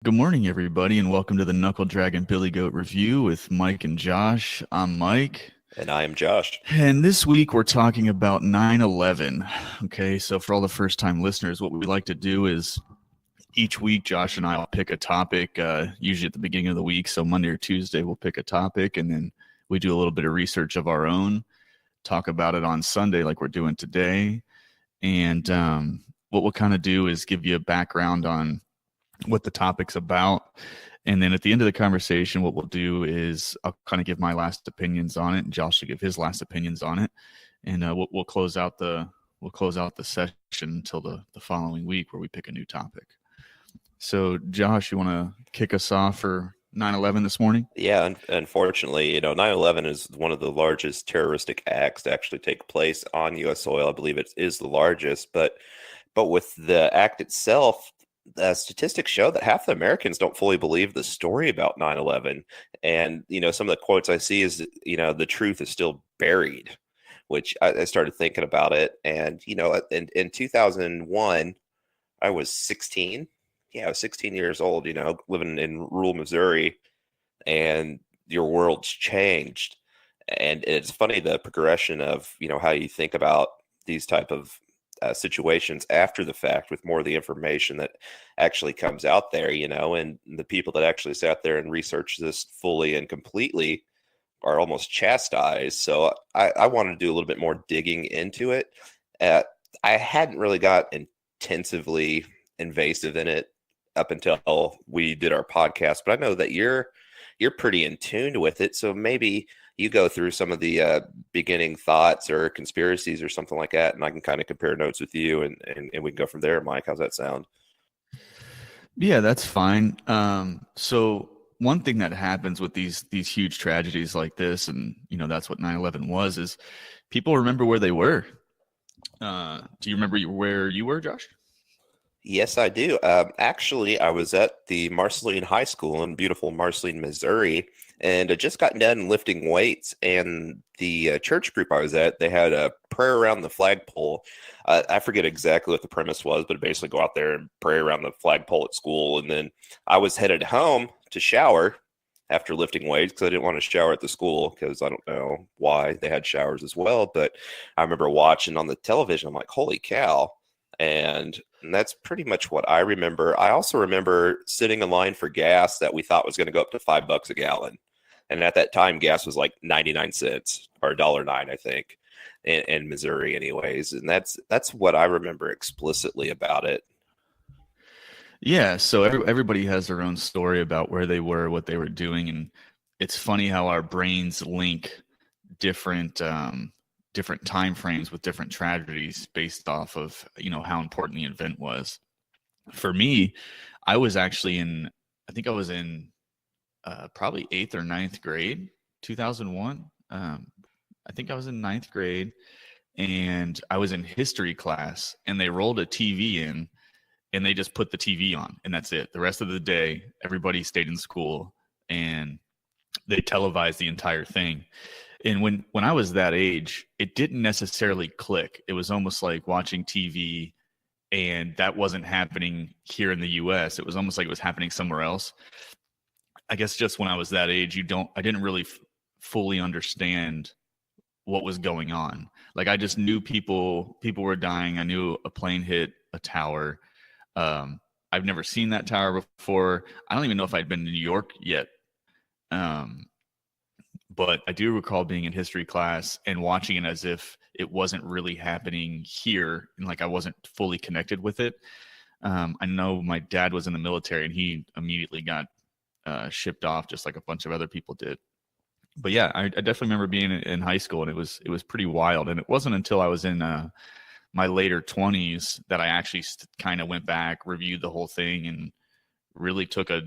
Good morning, everybody, and welcome to the Knuckle Dragon Billy Goat Review with Mike and Josh. I'm Mike, And I am Josh. and this week we're talking about 9/11. Okay, so for all the first time listeners, what we like to do is each week Josh and I will pick a topic, usually at the beginning of the week. So Monday or Tuesday, we'll pick a topic, and then we do a little bit of research of our own, talk about it on Sunday, like we're doing today. And what we'll kind of do is give you a background on what the topic's about. And then at the end of the conversation, what we'll do is I'll kind of give my last opinions on it, and Josh will give his last opinions on it, and we'll close out the session until the following week where we pick a new topic. So, Josh, you want to kick us off for 9/11 this morning? Yeah, unfortunately, 9/11 is one of the largest terroristic acts to actually take place on U.S. soil. I believe it is the largest, but with the act itself, the statistics show that half the Americans don't fully believe the story about 9/11. And, some of the quotes I see is, the truth is still buried, which I started thinking about it. And, in 2001, I was 16. Yeah, I was 16 years old, living in rural Missouri, and your world's changed. And it's funny the progression of, how you think about these type of situations after the fact with more of the information that actually comes out there, and the people that actually sat there and researched this fully and completely are almost chastised. So I wanted to do a little bit more digging into it. Uh, I hadn't really got intensively invasive in it up until we did our podcast, but I know that you're pretty in tune with it. So maybe you go through some of the beginning thoughts or conspiracies or something like that, and I can kind of compare notes with you, and we can go from there. Mike, how's that sound? Yeah, that's fine. So one thing that happens with these huge tragedies like this, and that's what 9/11 was, is people remember where they were. Do you remember where you were, Josh? Yes, I do. Actually, I was at the Marceline High School in beautiful Marceline, Missouri, and I just got done lifting weights. And the church group I was at, they had a prayer around the flagpole. I forget exactly what the premise was, but basically go out there and pray around the flagpole at school. And then I was headed home to shower after lifting weights because I didn't want to shower at the school because I don't know why they had showers as well. But I remember watching on the television. I'm like, holy cow. And that's pretty much what I remember. I also remember sitting in line for gas that we thought was going to go up to $5 a gallon. And at that time, gas was like 99 cents or $1.09, I think, in Missouri, anyways. And that's what I remember explicitly about it. Yeah, so everybody has their own story about where they were, what they were doing, and it's funny how our brains link different different time frames with different tragedies based off of how important the event was. For me, I was actually I think I was in probably eighth or ninth grade, 2001. I think I was in ninth grade, and I was in history class, and they rolled a TV in and they just put the TV on, and that's it. The rest of the day, everybody stayed in school, and they televised the entire thing. And when I was that age, it didn't necessarily click. It was almost like watching TV, and that wasn't happening here in the U.S. It was almost like it was happening somewhere else. I guess just when I was that age, I didn't really fully understand what was going on. Like I just knew people were dying. I knew a plane hit a tower. I've never seen that tower before. I don't even know if I'd been to New York yet. Um, but I do recall being in history class and watching it as if it wasn't really happening here, and like I wasn't fully connected with it. I know my dad was in the military, and he immediately got shipped off, just like a bunch of other people did. But yeah, I definitely remember being in high school, and it was pretty wild. And it wasn't until I was in my later 20s that I actually kind of went back, reviewed the whole thing, and really took a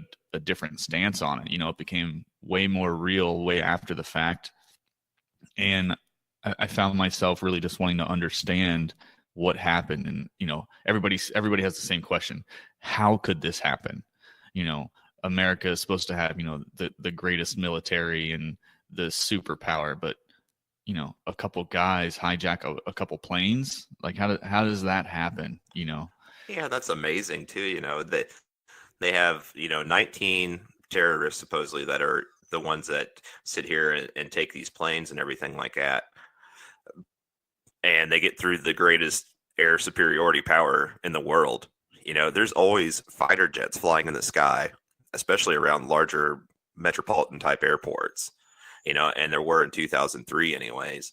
different stance on it. It became way more real way after the fact. And I found myself really just wanting to understand what happened. And, everybody has the same question. How could this happen? America is supposed to have, the greatest military and the superpower, but a couple guys hijack a couple planes. Like how does that happen? Yeah, that's amazing too. That They have, 19 terrorists supposedly that are the ones that sit here and take these planes and everything like that. And they get through the greatest air superiority power in the world. There's always fighter jets flying in the sky, especially around larger metropolitan type airports, and there were in 2003 anyways.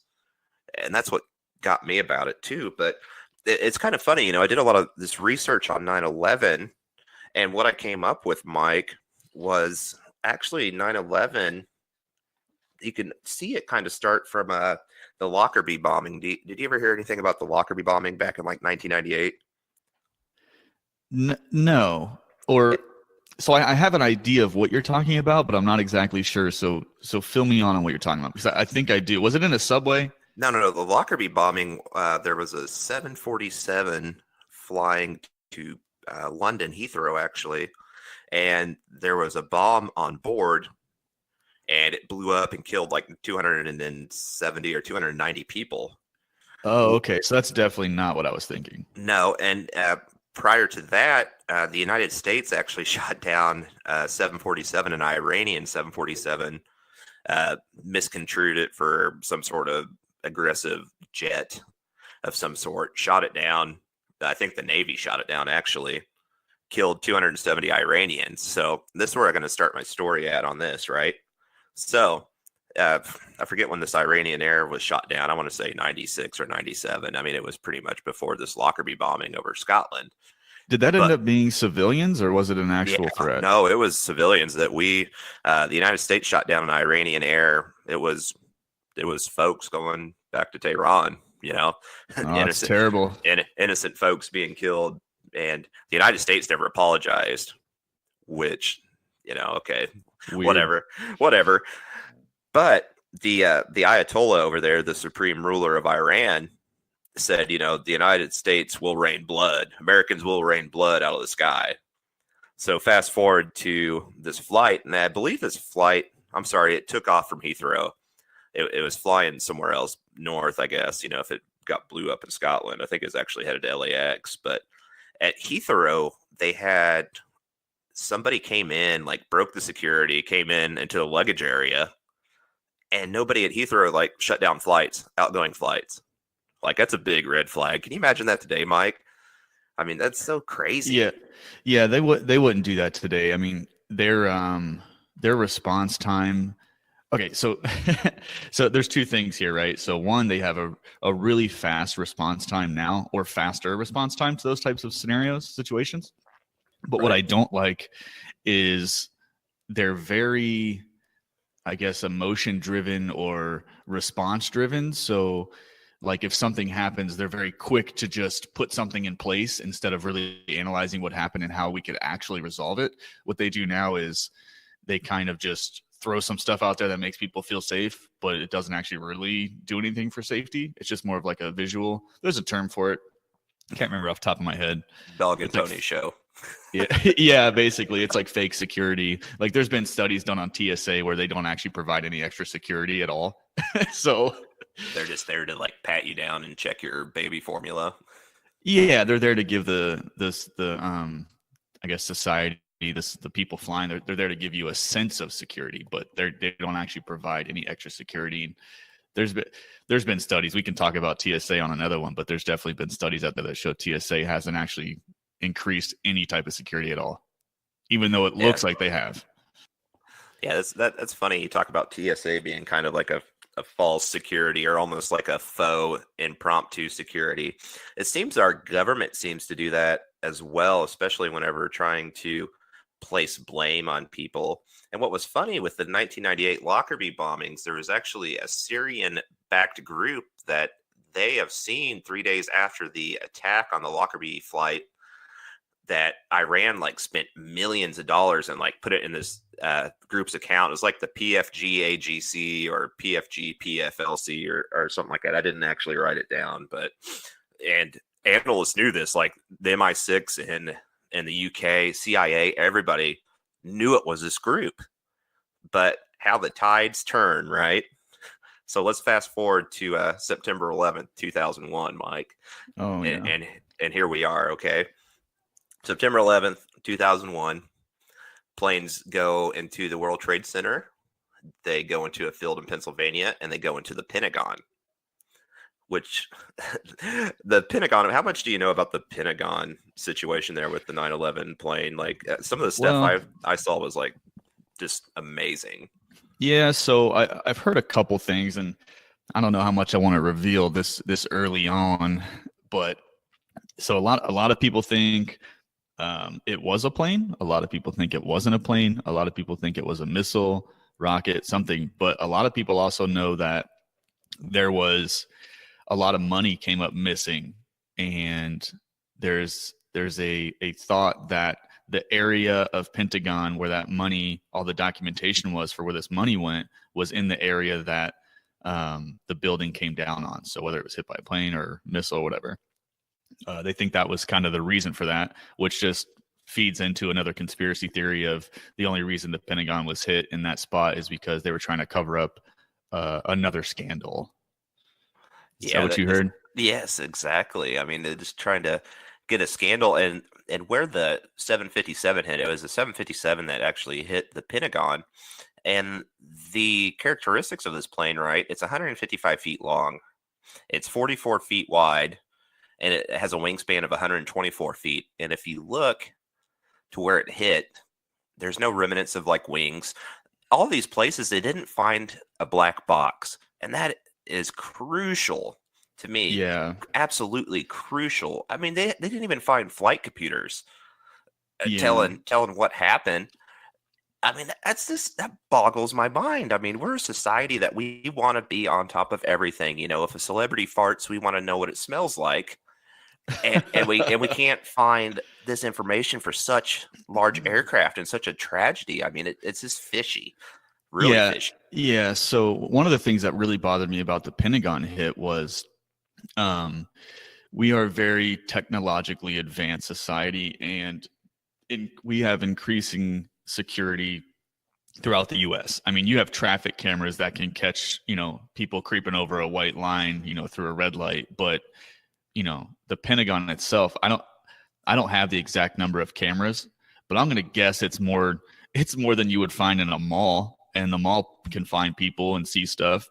And that's what got me about it too. But it's kind of funny, I did a lot of this research on 9/11, and what I came up with, Mike, was actually 9/11. You can see it kind of start from the Lockerbie bombing. Did you ever hear anything about the Lockerbie bombing back in like 1998? No, or so I have an idea of what you're talking about, but I'm not exactly sure. So fill me on what you're talking about, because I think I do. Was it in a subway? No. The Lockerbie bombing. There was a 747 flying to London Heathrow actually, and there was a bomb on board, and it blew up and killed like 270 or 290 people. Oh, okay. So that's definitely not what I was thinking. No, and prior to that, the United States actually shot down 747, an Iranian 747, misconstrued it for some sort of aggressive jet of some sort, shot it down. I think the Navy shot it down actually, killed 270 Iranians. So this is where I'm going to start my story at on this, right? So I forget when this Iranian air was shot down. I want to say 96 or 97. I mean, it was pretty much before this Lockerbie bombing over Scotland. Did that end up being civilians, or was it an actual threat? No, it was civilians that the United States shot down an Iranian air. It was folks going back to Tehran, Oh, that's terrible. Innocent folks being killed. And the United States never apologized, which, okay, Weird. whatever. But the Ayatollah over there, the supreme ruler of Iran, said, the United States will rain blood. Americans will rain blood out of the sky. So fast forward to this flight, and I believe this flight, I'm sorry, it took off from Heathrow. It was flying somewhere else north, I guess, if it got blew up in Scotland. I think it's actually headed to LAX. But at Heathrow, they had somebody came in, like broke the security, came in into the luggage area, and nobody at Heathrow like shut down flights, outgoing flights. Like, that's a big red flag. Can you imagine that today, Mike? I mean, that's so crazy. Yeah, they wouldn't do that today. I mean, their response time. Okay, so so there's two things here, right? So one, they have a really fast response time now, or faster response time to those types of scenarios, situations. But what I don't like is they're very, I guess, emotion driven or response driven. So like if something happens, they're very quick to just put something in place instead of really analyzing what happened and how we could actually resolve it. What they do now is they kind of just throw some stuff out there that makes people feel safe, but it doesn't actually really do anything for safety. It's just more of like a visual. There's a term for it. I can't remember off the top of my head. Dog and Tony show. Yeah, basically it's like fake security. Like there's been studies done on TSA where they don't actually provide any extra security at all. So they're just there to like pat you down and check your baby formula. Yeah, they're there to give the I guess society, the people flying, they're there to give you a sense of security, but they don't actually provide any extra security. And there's been studies, we can talk about TSA on another one, but there's definitely been studies out there that show TSA hasn't actually increased any type of security at all, even though it looks like they have. Yeah, that's funny. You talk about TSA being kind of like a false security, or almost like a faux impromptu security. It seems our government seems to do that as well, especially whenever trying to place blame on people. And what was funny with the 1998 Lockerbie bombings, there was actually a Syrian-backed group that they have seen 3 days after the attack on the Lockerbie flight that Iran like spent millions of dollars and like put it in this group's account. It was like the PFG AGC or PFG PFLC or something like that. I didn't actually write it down, but and analysts knew this, like the MI6 in the UK, CIA, everybody knew it was this group. But how the tides turn, right? So let's fast forward to September 11th, 2001, Mike. Oh, yeah. And here we are, okay? September 11th, 2001, planes go into the World Trade Center, they go into a field in Pennsylvania, and they go into the Pentagon. Which the Pentagon, how much do you know about the Pentagon situation there with the 9/11 plane? Like some of the stuff Well, I saw was like just amazing. yeah, so I've heard a couple things, and I don't know how much I want to reveal this early on, but so a lot of people think it was a plane. A lot of people think it wasn't a plane. A lot of people think it was a missile, rocket, something. But a lot of people also know that there was a lot of money came up missing, and there's a thought that the area of Pentagon where that money, all the documentation was for where this money went, was in the area that the building came down on. So whether it was hit by a plane or missile or whatever, they think that was kind of the reason for that, which just feeds into another conspiracy theory of the only reason the Pentagon was hit in that spot is because they were trying to cover up another scandal. Is that Yeah, what you heard? yes, exactly. I mean, they're just trying to get a scandal, and where the 757 hit, it was the 757 that actually hit the Pentagon. And the characteristics of this plane, right? It's 155 feet long, it's 44 feet wide, and it has a wingspan of 124 feet. And if you look to where it hit, there's no remnants of like wings. All these places, they didn't find a black box, and that is crucial to me. Yeah. Absolutely crucial. I mean, they didn't even find flight computers Yeah. telling what happened. I mean, that boggles my mind. I mean, we're a society that we want to be on top of everything. You know, if a celebrity farts, we want to know what it smells like, and we can't find this information for such large aircraft and such a tragedy. I mean, it's just fishy, really Yeah. fishy. Yeah. So one of the things that really bothered me about the Pentagon hit was we are a very technologically advanced society, and we have increasing security throughout the US. I mean, you have traffic cameras that can catch, people creeping over a white line, through a red light, but the Pentagon itself, I don't have the exact number of cameras, but I'm going to guess it's more than you would find in a mall, and the mall can find people and see stuff.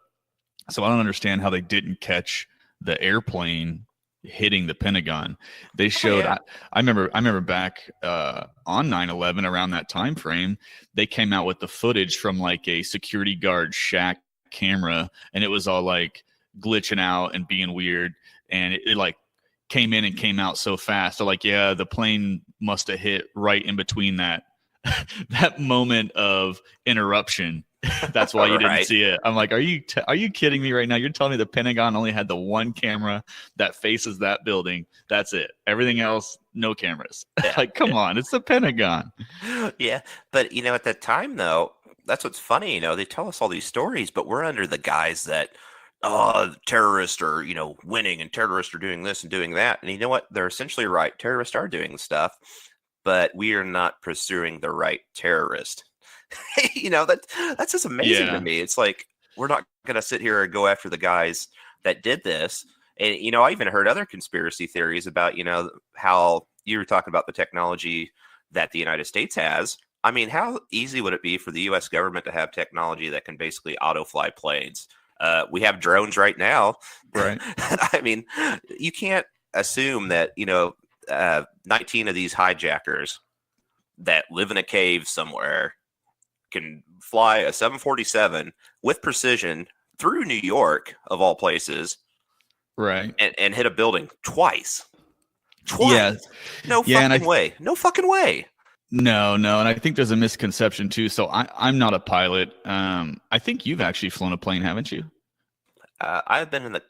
So I don't understand how they didn't catch the airplane hitting the Pentagon. They showed, yeah. I remember back on 9/11 around that time frame, they came out with the footage from like a security guard shack camera, and it was all like glitching out and being weird, and it like came in and came out so fast. So like, yeah, the plane must have hit right in between that that moment of interruption. That's why you didn't Right. see it. I'm like, are you kidding me right now? You're telling me the Pentagon only had the one camera that faces that building. That's it. Everything else, no cameras. Yeah. Like, come on, it's the Pentagon. Yeah. But, at that time, though, that's what's funny. They tell us all these stories, but we're under the guise that, oh, terrorists are, winning, and terrorists are doing this and doing that. And you know what? They're essentially right. Terrorists are doing stuff, but we are not pursuing the right terrorist. That's just amazing to me. It's like, we're not going to sit here and go after the guys that did this. And, I even heard other conspiracy theories about, how you were talking about the technology that the United States has. I mean, how easy would it be for the U.S. government to have technology that can basically auto-fly planes? We have drones right now. Right. I mean, you can't assume that, 19 of these hijackers that live in a cave somewhere can fly a 747 with precision through New York, of all places, Right. and hit a building twice. Yeah. No fucking way. No fucking way. No. And I think there's a misconception too. So I'm not a pilot. I think you've actually flown a plane, haven't you? I've been in the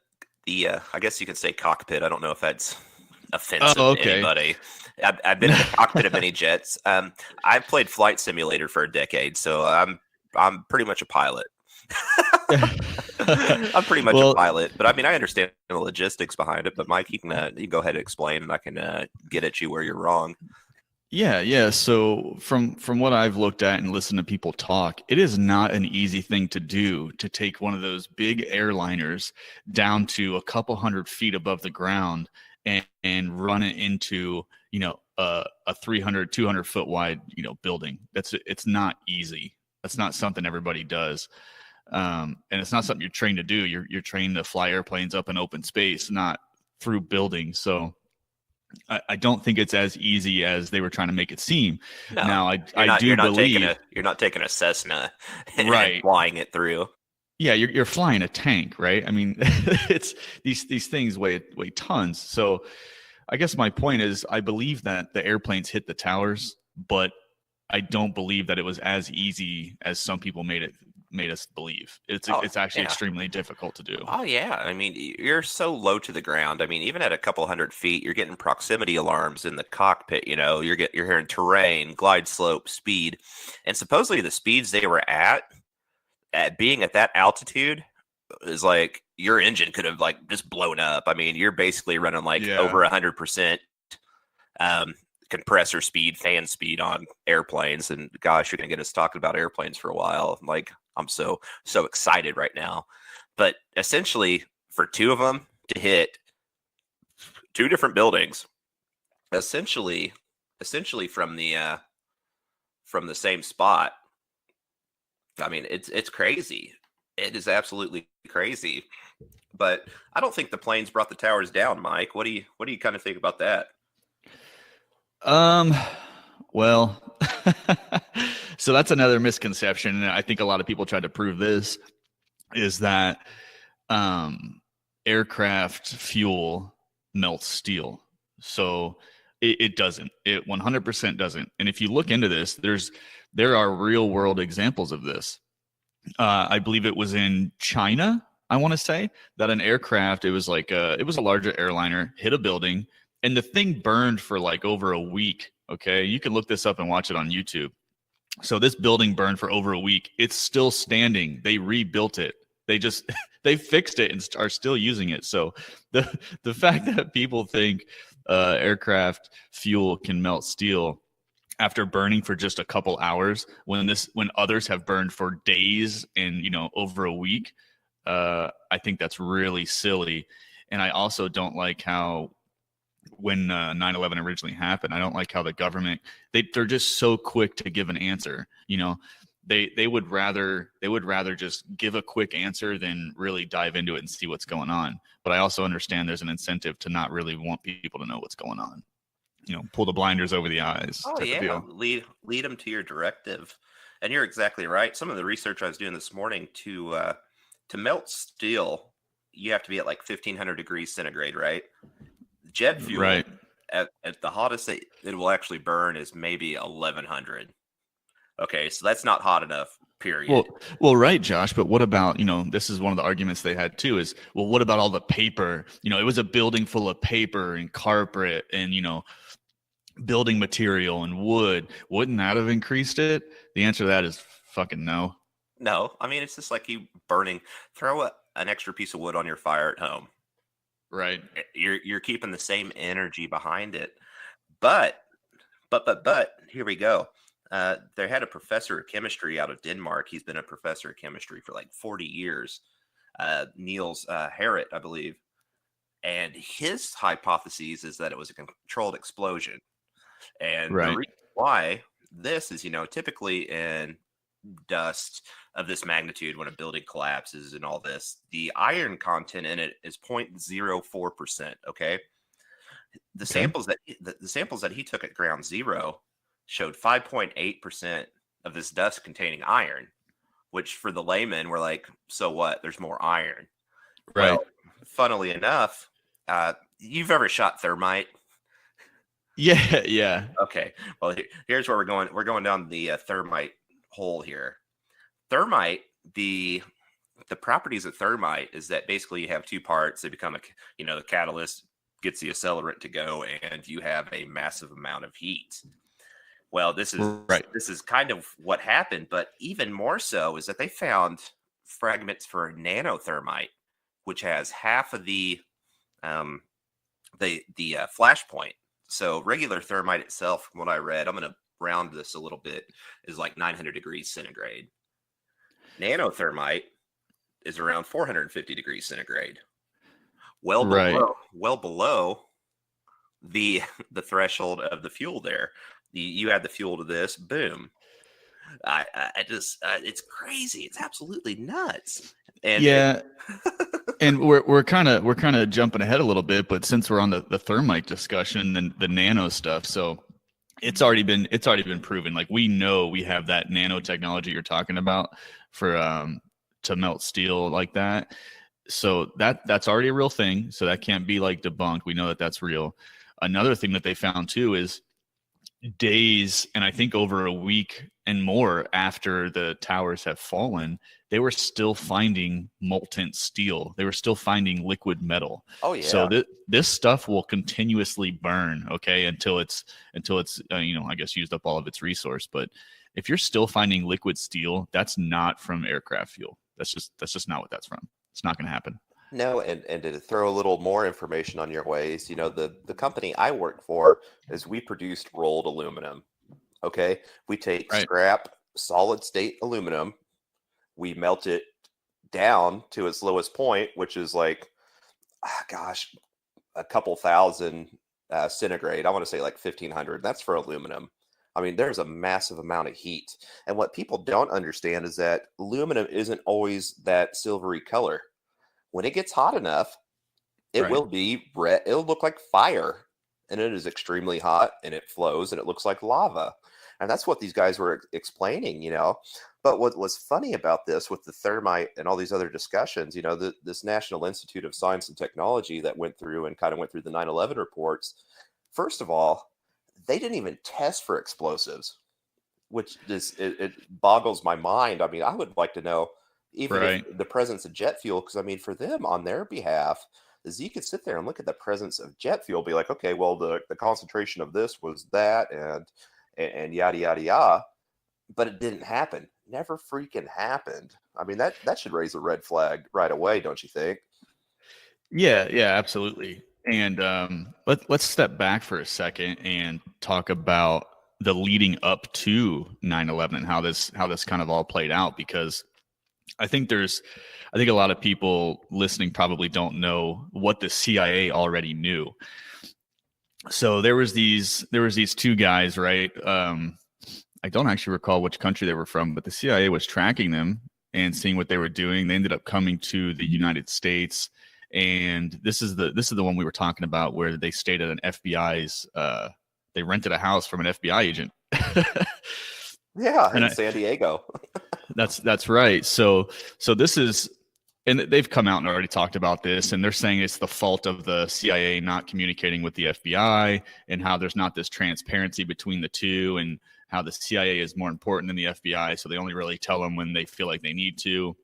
I guess you could say cockpit. I don't know if that's offensive to anybody. I've been in the cockpit of many jets. I've played Flight Simulator for a decade, so I'm pretty much a pilot. I'm pretty much a pilot, but I mean, I understand the logistics behind it. But Mike, you can go ahead and explain, and I can get at you where you're wrong. Yeah. So from what I've looked at and listened to people talk, it is not an easy thing to do, to take one of those big airliners down to a couple hundred feet above the ground and run it into, a 300, 200 foot wide, building. It's not easy. That's not something everybody does. And it's not something you're trained to do. You're trained to fly airplanes up in open space, not through buildings. So I don't think it's as easy as they were trying to make it seem. No, Now, you're not taking a Cessna and right, flying it through. Yeah, you're flying a tank, right? I mean, it's these things weigh tons. So I guess my point is, I believe that the airplanes hit the towers, but I don't believe that it was as easy as some people made us believe. It's actually extremely difficult to do. Oh yeah, I mean, you're so low to the ground. I mean, even at a couple hundred feet, you're getting proximity alarms in the cockpit. You're hearing terrain, glide slope, speed, and supposedly the speeds they were at being at that altitude is like your engine could have like just blown up. I mean, you're basically running over 100% compressor speed, fan speed on airplanes. And gosh, you're gonna get us talking about airplanes for a while. Like, I'm so excited right now. But essentially, for two of them to hit two different buildings, essentially from the same spot. I mean, it's crazy. It is absolutely crazy. But I don't think the planes brought the towers down, Mike. What do you kind of think about that? Well, so that's another misconception, and I think a lot of people tried to prove this, is that aircraft fuel melts steel. So it doesn't. It 100% doesn't. And if you look into this, there are real world examples of this. I believe it was in China, I want to say, that an aircraft, it was a larger airliner, hit a building, and the thing burned for like over a week. Okay, you can look this up and watch it on YouTube. So this building burned for over a week. It's still standing. They rebuilt it. They fixed it and are still using it. So the fact that people think aircraft fuel can melt steel after burning for just a couple hours, when others have burned for days and over a week, I think that's really silly. And I also don't like how, when 9/11 originally happened, I don't like how the government, they're just so quick to give an answer. They would rather just give a quick answer than really dive into it and see what's going on. But I also understand there's an incentive to not really want people to know what's going on. Pull the blinders over the eyes. Oh yeah, lead them to your directive. And you're exactly right. Some of the research I was doing this morning, to melt steel, you have to be at like 1,500 degrees centigrade, right? Jet fuel, right, at the hottest it will actually burn is maybe 1,100. Okay, so that's not hot enough, period. Well, right, Josh. But what about, this is one of the arguments they had too, is, well, what about all the paper? It was a building full of paper and carpet and, building material and wood. Wouldn't that have increased it? The answer to that is fucking no. No, I mean, it's just like you throw an extra piece of wood on your fire at home. Right. You're keeping the same energy behind it. But here we go. They had a professor of chemistry out of Denmark. He's been a professor of chemistry for like 40 years. Niels Harrit, I believe. And his hypothesis is that it was a controlled explosion. And the reason why this is, typically in dust of this magnitude, when a building collapses and all this, the iron content in it is 0.04%. Okay. The samples that he took at ground zero showed 5.8% of this dust containing iron, which for the layman, we're like, so what? There's more iron. Right. Well, funnily enough, you've ever shot thermite? Yeah. Okay. Well, here's where we're going. We're going down the thermite hole here. Thermite, the properties of thermite is that basically you have two parts. They become the catalyst gets the accelerant to go, and you have a massive amount of heat. Well, this is kind of what happened, but even more so is that they found fragments for nanothermite, which has half of the flash point. So regular thermite itself, from what I read, I'm going to round this a little bit, is like 900 degrees centigrade. Nanothermite is around 450 degrees centigrade. Well below the the threshold of the fuel there. You add the fuel to this, boom. I just it's crazy. It's absolutely nuts. And Yeah, and we're kind of jumping ahead a little bit, but since we're on the thermite discussion and the nano stuff, so it's already been proven. Like we know we have that nanotechnology you're talking about for to melt steel like that. So that's already a real thing. So that can't be like debunked. We know that that's real. Another thing that they found too is days, and I think over a week and more after the towers have fallen, they were still finding molten steel. They were still finding liquid metal. oh So yeah. this stuff will continuously burn, okay, until it's I guess used up all of its resource. But if you're still finding liquid steel, that's not from aircraft fuel. That's just not what that's from. It's not going to happen. No, and to throw a little more information on your ways, the company I work for is we produced rolled aluminum. Okay. We take Right. scrap solid state aluminum, we melt it down to its lowest point, which is like, gosh, a couple thousand centigrade. I want to say like 1500. That's for aluminum. I mean, there's a massive amount of heat. And what people don't understand is that aluminum isn't always that silvery color. When it gets hot enough, it Right. will be red. It'll look like fire, and it is extremely hot, and it flows, and it looks like lava. And that's what these guys were explaining. But what was funny about this with the thermite and all these other discussions, this National Institute of Science and Technology that went through and kind of went through the 9/11 reports. First of all, they didn't even test for explosives, which it boggles my mind. I mean, I would like to know even if Right. the presence of jet fuel, because I mean, for them on their behalf, is you could sit there and look at the presence of jet fuel, be like, okay, well, the concentration of this was that, and yada yada yada, but it didn't happen. Never freaking happened. I mean, that should raise a red flag right away, don't you think? Yeah, yeah, absolutely. And let's step back for a second and talk about the leading up to 9/11 and how this kind of all played out, because I think a lot of people listening probably don't know what the CIA already knew. So there was these two guys, right? I don't actually recall which country they were from, but the CIA was tracking them and seeing what they were doing. They ended up coming to the United States, and this is the one we were talking about where they stayed at an FBI's. They rented a house from an FBI agent. Yeah, and in I, San Diego. that's right. So this is, and they've come out and already talked about this, and they're saying it's the fault of the CIA not communicating with the FBI, and how there's not this transparency between the two, and how the CIA is more important than the FBI, so they only really tell them when they feel like they need to.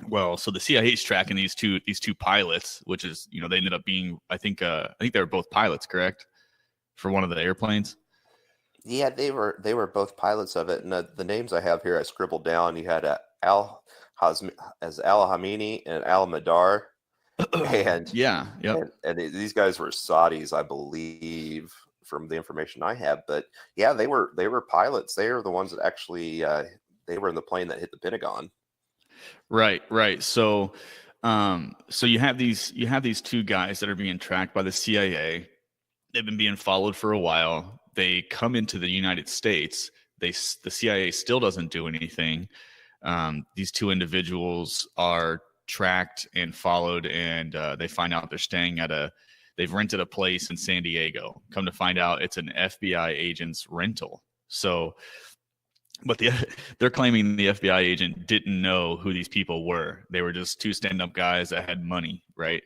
Well, so the CIA is tracking these two pilots, which is, they ended up being, I think they were both pilots, correct, for one of the airplanes. Yeah, they were both pilots of it, and the names I have here I scribbled down. You had Al Hazmi, as Al Hamini and Al Madar, and Yeah. Yep. these guys were Saudis, I believe, from the information I have. But yeah, they were pilots. They are the ones that actually they were in the plane that hit the Pentagon. Right, right. So you have these two guys that are being tracked by the CIA. They've been being followed for a while. They come into the United States. The CIA still doesn't do anything. These two individuals are tracked and followed, and they find out they're staying at a. They've rented a place in San Diego. Come to find out, it's an FBI agent's rental. So, but they're claiming the FBI agent didn't know who these people were. They were just two stand-up guys that had money, right?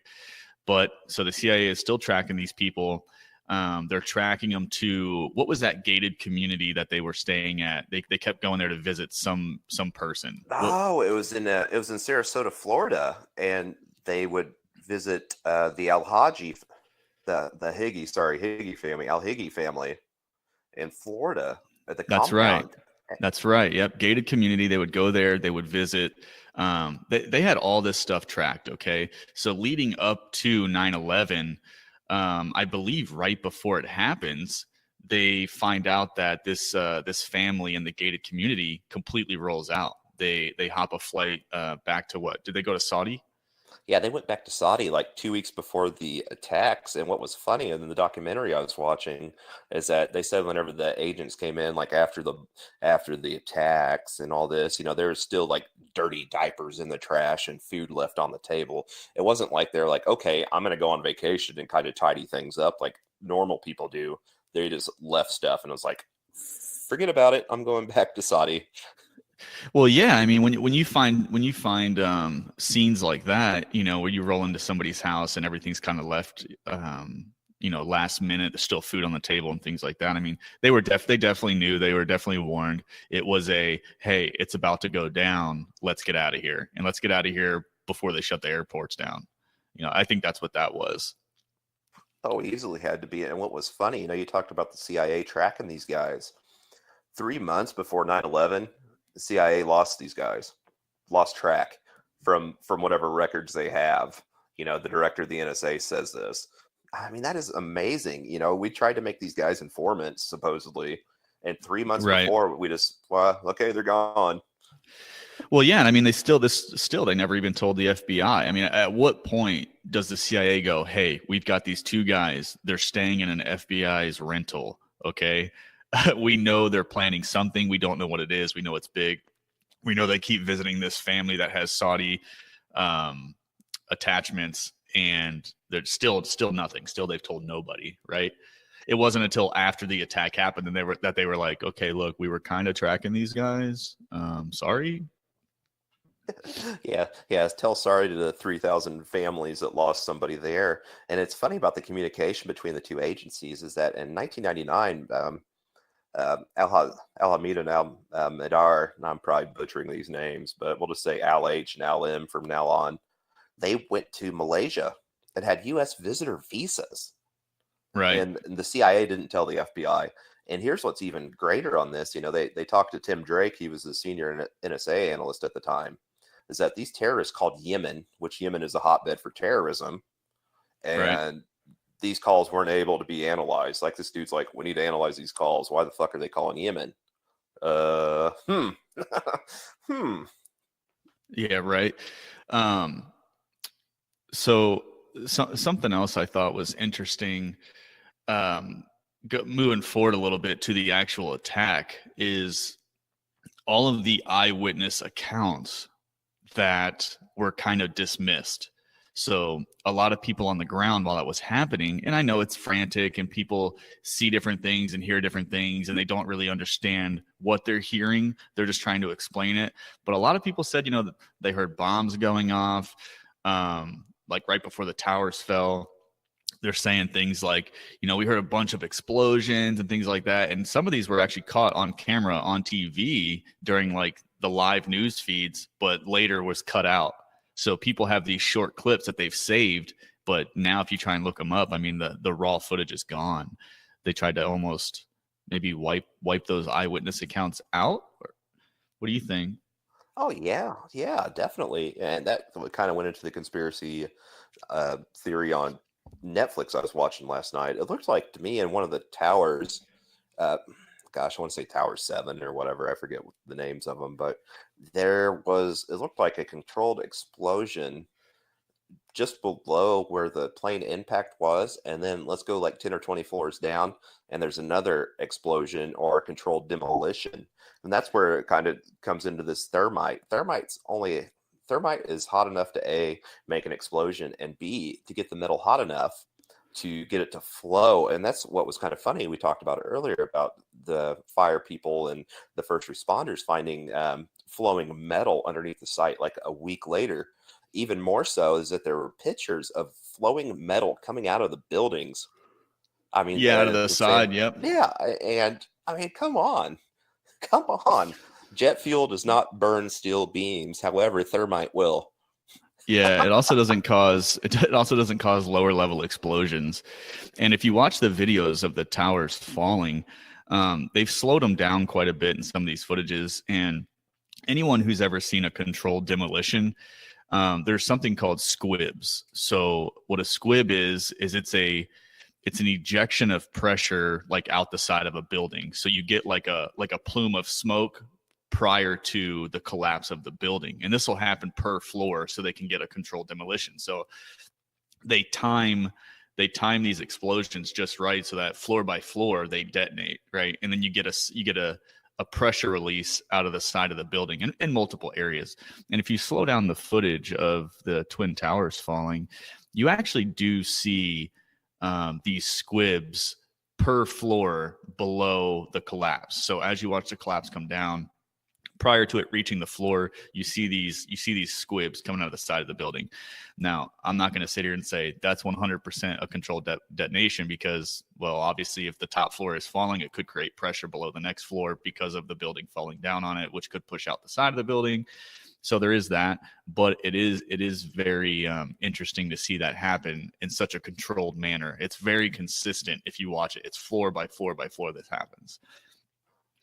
But so the CIA is still tracking these people. They're tracking them to, what was that gated community that they were staying at? They kept going there to visit some person. What? Oh, it was in Sarasota, Florida, and they would visit the Al Haji, the Higgy family, Al Higgy family in Florida at the That's right. compound. That's right. Yep. Gated community. They would go there. They would visit. They had all this stuff tracked. Okay. So leading up to 9/11, I believe right before it happens, they find out that this family in the gated community completely rolls out. They hop a flight back to what? Did they go to Saudi? Yeah, they went back to Saudi like 2 weeks before the attacks. And what was funny in the documentary I was watching is that they said whenever the agents came in, like after the attacks and all this, there was still like dirty diapers in the trash and food left on the table. It wasn't like they're like, okay, I'm gonna go on vacation and kind of tidy things up like normal people do. They just left stuff and it was like, forget about it. I'm going back to Saudi. Well, yeah, I mean, when you find scenes like that, where you roll into somebody's house and everything's kind of left, last minute, there's still food on the table and things like that. I mean, they definitely knew, they were definitely warned. It was hey, it's about to go down. Let's get out of here, and let's get out of here before they shut the airports down. I think that's what that was. Oh, easily had to be. And what was funny, you talked about the CIA tracking these guys. 3 months before 9/11, the CIA lost these guys, lost track from whatever records they have. The director of the NSA says this. I mean, that is amazing. We tried to make these guys informants, supposedly, and 3 months Right. before, we just, well, okay, they're gone. Well, yeah, and I mean, they never even told the FBI. I mean, at what point does the CIA go, "Hey, we've got these two guys. They're staying in an FBI's rental. Okay, we know they're planning something. We don't know what it is. We know it's big. We know they keep visiting this family that has Saudi um, attachments, and they're still nothing. Still, they've told nobody. Right? It wasn't until after the attack happened that they were like, okay, look, we were kind of tracking these guys. Sorry. Yeah. Tell sorry to the 3,000 families that lost somebody there. And it's funny about the communication between the two agencies is that in 1999, Alhamid and Madar, and I'm probably butchering these names, but we'll just say Al H and Al M from now on. They went to Malaysia and had U.S. visitor visas, Right. and the CIA didn't tell the FBI. And here's what's even greater on this: they talked to Tim Drake. He was the senior NSA analyst at the time. Is that these terrorists called Yemen, which Yemen is a hotbed for terrorism, Right. and these calls weren't able to be analyzed. Like, this dude's like, we need to analyze these calls. Why the fuck are they calling Yemen? Hmm. Hmm. Yeah. Right. Um, so something else I thought was interesting, um, moving forward a little bit to the actual attack, is all of the eyewitness accounts that were kind of dismissed. So a lot of people on the ground while that was happening, and I know it's frantic and people see different things and hear different things and they don't really understand what they're hearing. They're just trying to explain it. But a lot of people said, that they heard bombs going off, like right before the towers fell. They're saying things like, we heard a bunch of explosions and things like that. And some of these were actually caught on camera on TV during like the live news feeds, but later was cut out. So people have these short clips that they've saved, but now if you try and look them up, I mean, the raw footage is gone. They tried to almost maybe wipe those eyewitness accounts out. What do you think? Oh yeah, definitely. And that kind of went into the conspiracy theory on Netflix I was watching last night. It looked like to me in one of the towers, uh, gosh, I want to say Tower 7 or whatever. I forget the names of them, but it looked like a controlled explosion just below where the plane impact was. And then let's go like 10 or 20 floors down, and there's another explosion or controlled demolition. And that's where it kind of comes into this thermite. Thermite is hot enough to A, make an explosion, and B, to get the metal hot enough to get it to flow. And that's what was kind of funny. We talked about it earlier about the fire people and the first responders finding flowing metal underneath the site like a week later. Even more so is that there were pictures of flowing metal coming out of the buildings. I mean, Yeah, out of the the same, side. Yep. yeah. And I mean, come on, come on. Jet fuel does not burn steel beams. However, thermite will. Yeah, it also doesn't cause it also doesn't cause lower level explosions. And if you watch the videos of the towers falling, they've slowed them down quite a bit in some of these footages. And anyone who's ever seen a controlled demolition, there's something called squibs. So what a squib is it's an ejection of pressure like out the side of a building. So you get like a plume of smoke prior to the collapse of the building. And this will happen per floor so they can get a controlled demolition. So they time these explosions just right so that floor by floor they detonate, right? And then you get a pressure release out of the side of the building in multiple areas. And if you slow down the footage of the Twin Towers falling, you actually do see these squibs per floor below the collapse. So as you watch the collapse come down, prior to it reaching the floor, you see these squibs coming out of the side of the building. Now, I'm not going to sit here and say that's 100% a controlled detonation because, well, obviously, if the top floor is falling, it could create pressure below the next floor because of the building falling down on it, which could push out the side of the building. So there is that, but it is very interesting to see that happen in such a controlled manner. It's very consistent if you watch it. It's floor by floor by floor this happens.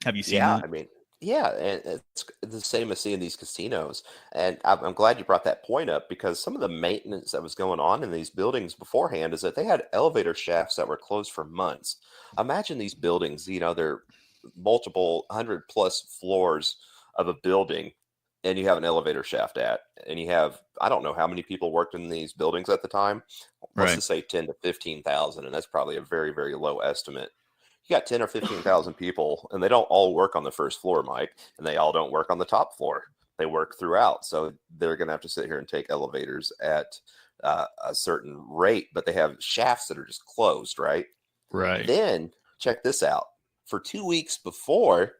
Have you seen Yeah, that? I mean, yeah, and it's the same as seeing these casinos. And I'm glad you brought that point up because some of the maintenance that was going on in these buildings beforehand is that they had elevator shafts that were closed for months. Imagine these buildings, they're multiple 100+ floors of a building, and you have an elevator shaft and you have, I don't know how many people worked in these buildings at the time. Let's Right. just say 10 to 15,000, and that's probably a very, very low estimate. You got 10 or 15,000 people, and they don't all work on the first floor, Mike, and they all don't work on the top floor. They work throughout. So they're going to have to sit here and take elevators at a certain rate, but they have shafts that are just closed, right? Right. Then check this out. For 2 weeks before